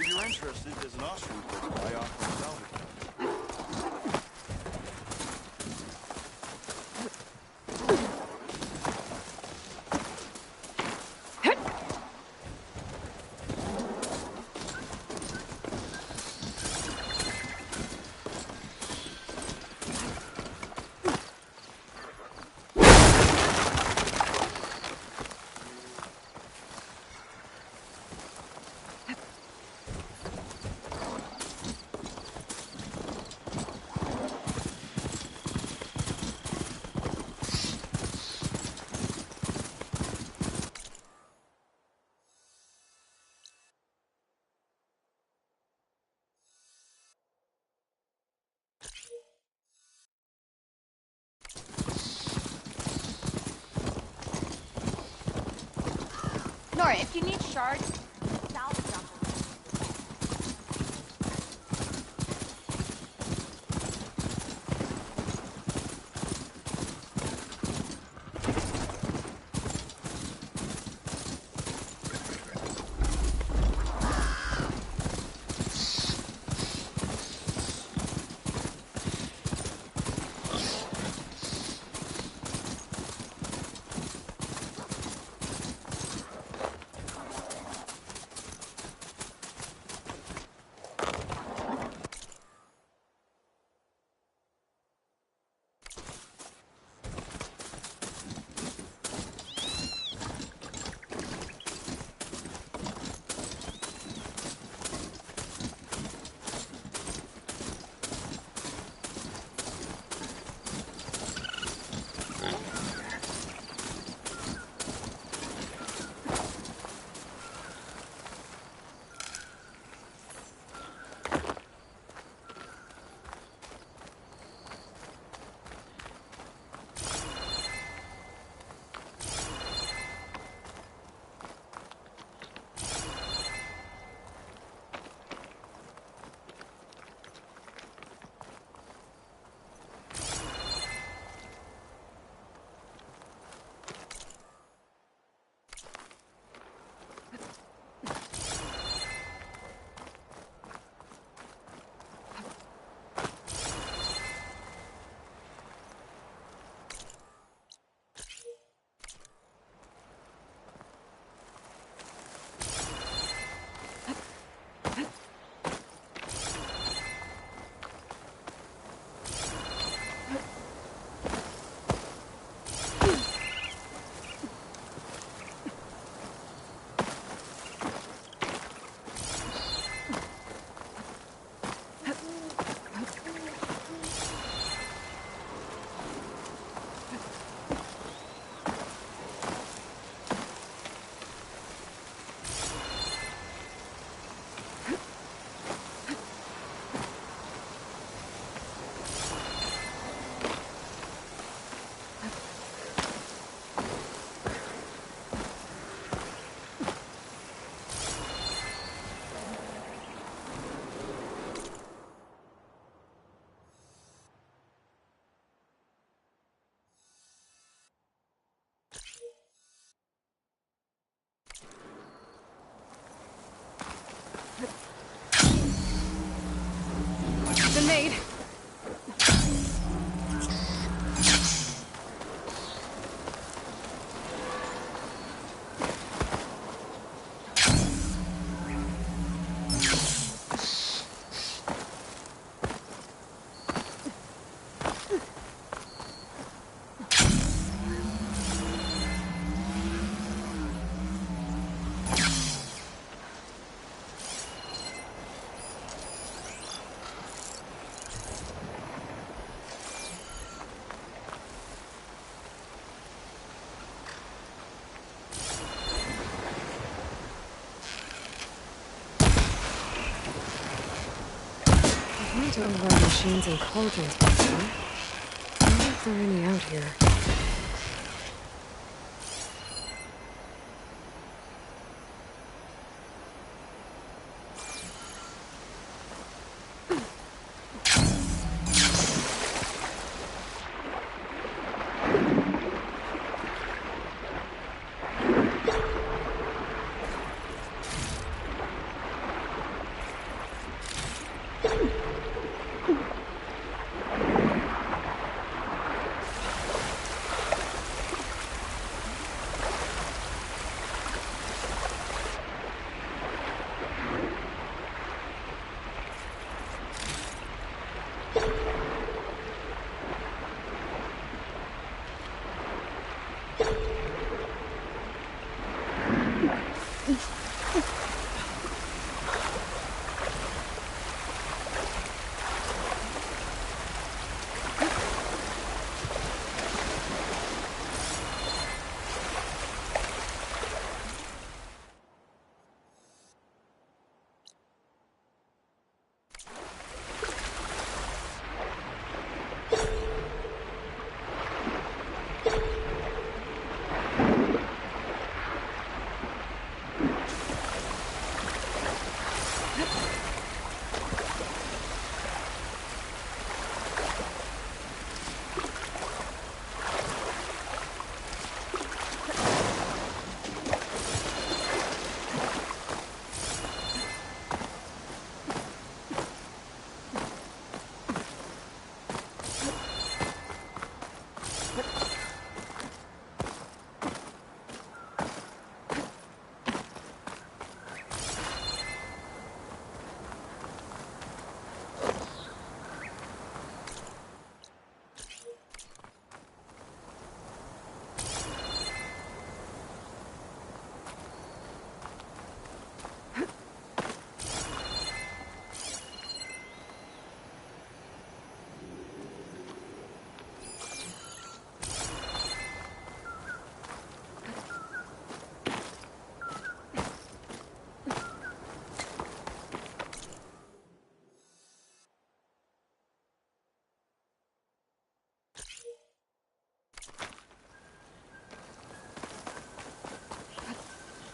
If you're interested, there's an Austrian close by offering salvage. Nora, if you need shards, salvage them. to override machines and cauldrons before. I wonder if there are any out here.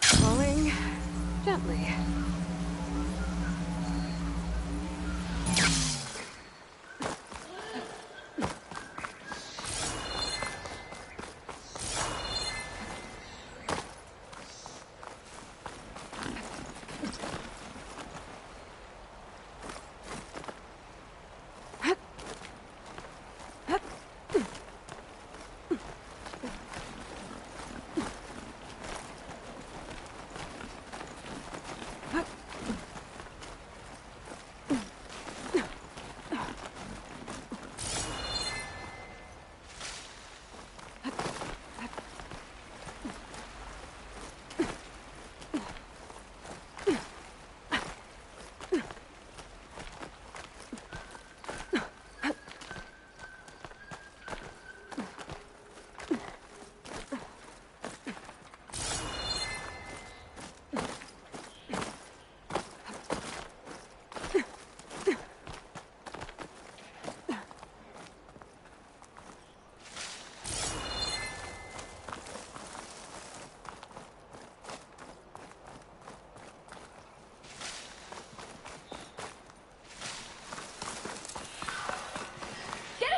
Falling gently.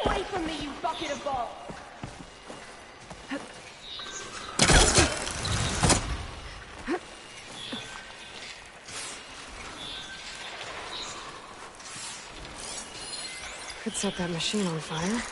Away from me, you bucket of balls! Could set that machine on fire.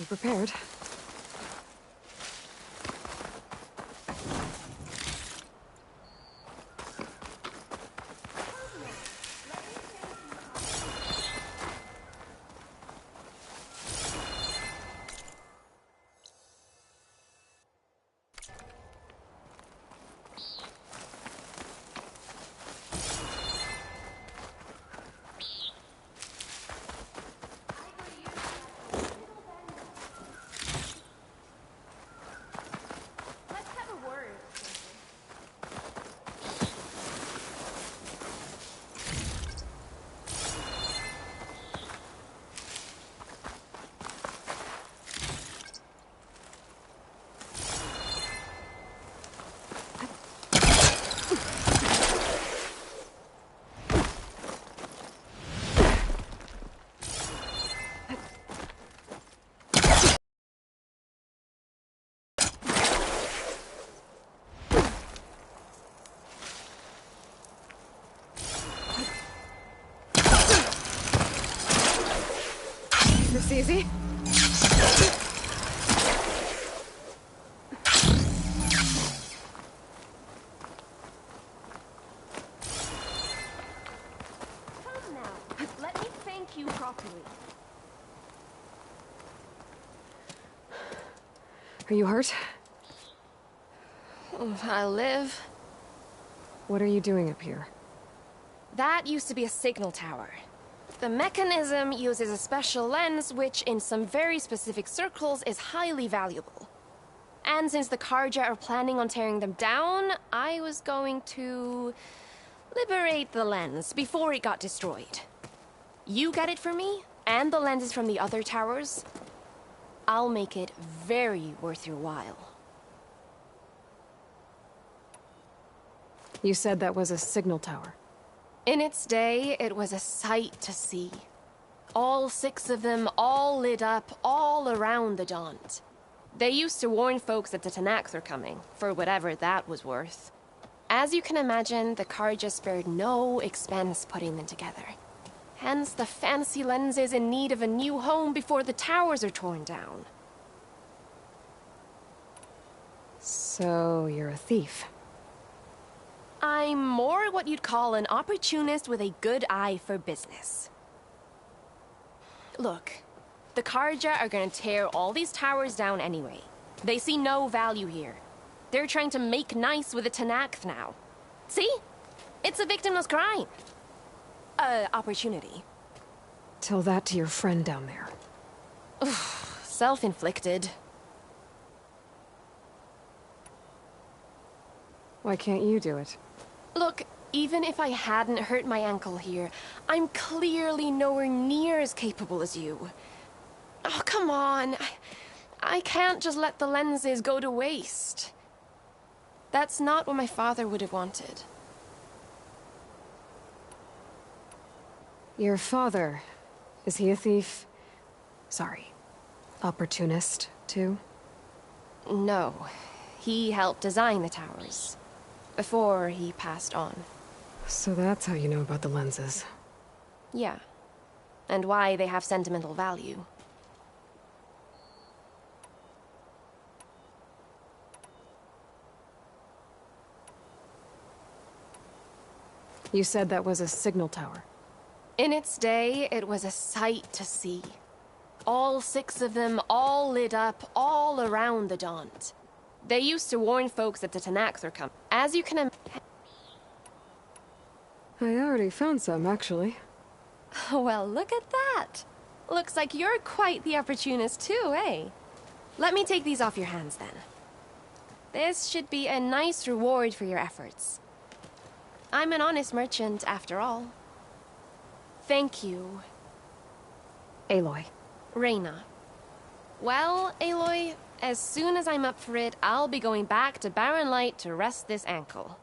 Be prepared. This easy? Come now. Let me thank you properly. Are you hurt? I'll live. What are you doing up here? That used to be a signal tower. The mechanism uses a special lens which, in some very specific circles, is highly valuable. And since the Carja are planning on tearing them down, I was going to liberate the lens before it got destroyed. You get it for me, and the lenses from the other towers. I'll make it very worth your while. You said that was a signal tower. In its day, it was a sight to see. All 6 of them, all lit up, all around the Daunt. They used to warn folks that the Tenakth are coming, for whatever that was worth. As you can imagine, the Carja spared no expense putting them together. Hence the fancy lenses in need of a new home before the towers are torn down. So, you're a thief. I'm more what you'd call an opportunist with a good eye for business. Look, the Carja are gonna tear all these towers down anyway. They see no value here. They're trying to make nice with the Tenakth now. See? It's a victimless crime. Opportunity. Tell that to your friend down there. Self-inflicted. Why can't you do it? Look, even if I hadn't hurt my ankle here, I'm clearly nowhere near as capable as you. Oh, come on. I can't just let the lenses go to waste. That's not what my father would have wanted. Your father, is he a thief? Sorry, opportunist, too? No. He helped design the towers. Before he passed on. So that's how you know about the lenses. Yeah. And why they have sentimental value. You said that was a signal tower. In its day, it was a sight to see. All 6 of them, all lit up, all around the Daunt. They used to warn folks that the Tenakth are coming. As you can imagine... I already found some, actually. Well, look at that. Looks like you're quite the opportunist too, eh? Let me take these off your hands, then. This should be a nice reward for your efforts. I'm an honest merchant, after all. Thank you. Aloy. Reyna. Well, Aloy, as soon as I'm up for it, I'll be going back to Barren Light to rest this ankle.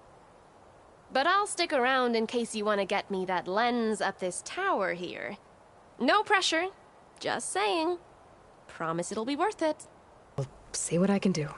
But I'll stick around in case you want to get me that lens up this tower here. No pressure. Just saying. Promise it'll be worth it. I'll see what I can do.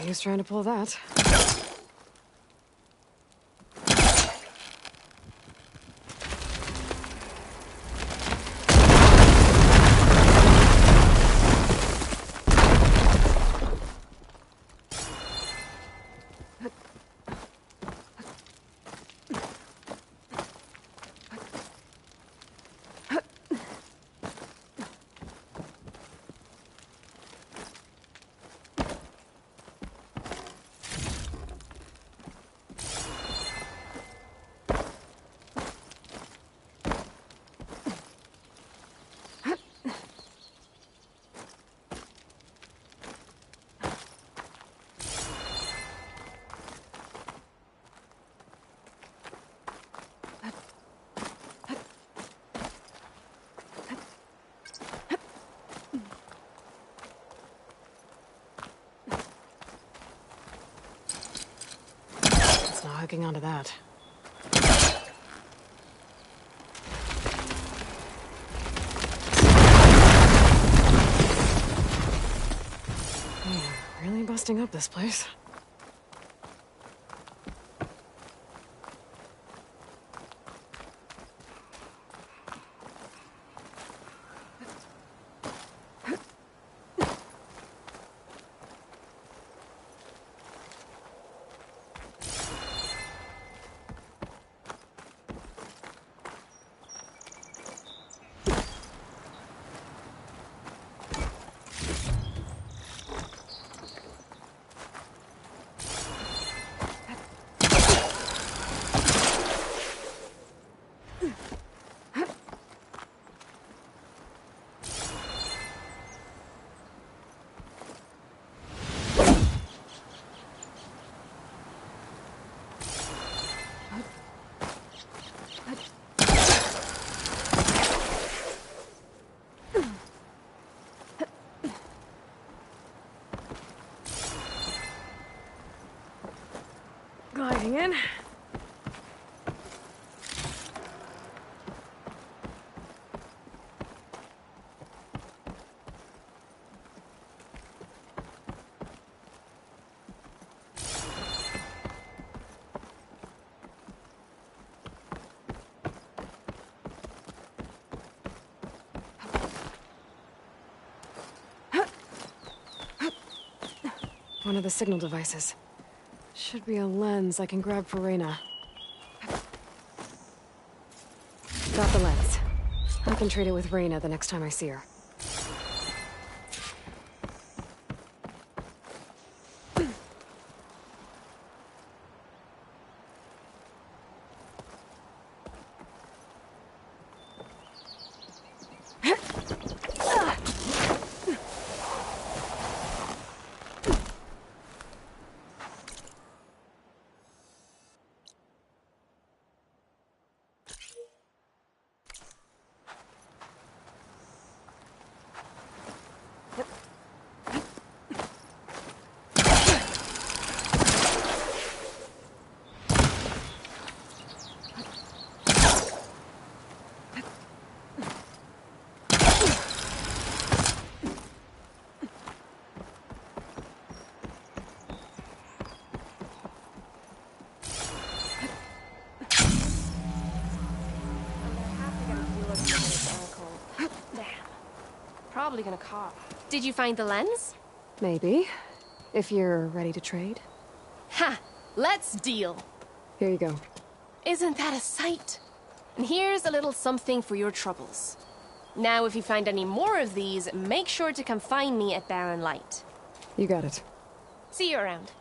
use trying to pull that. Hooking onto that. Really busting up this place. Gliding in. One of the signal devices. Should be a lens I can grab for Reyna. Got the lens. I can trade it with Reyna the next time I see her. Probably gonna cop. Did you find the lens? Maybe. If you're ready to trade. Ha! Let's deal! Here you go. Isn't that a sight? And here's a little something for your troubles. Now, if you find any more of these, make sure to come find me at Barren Light. You got it. See you around.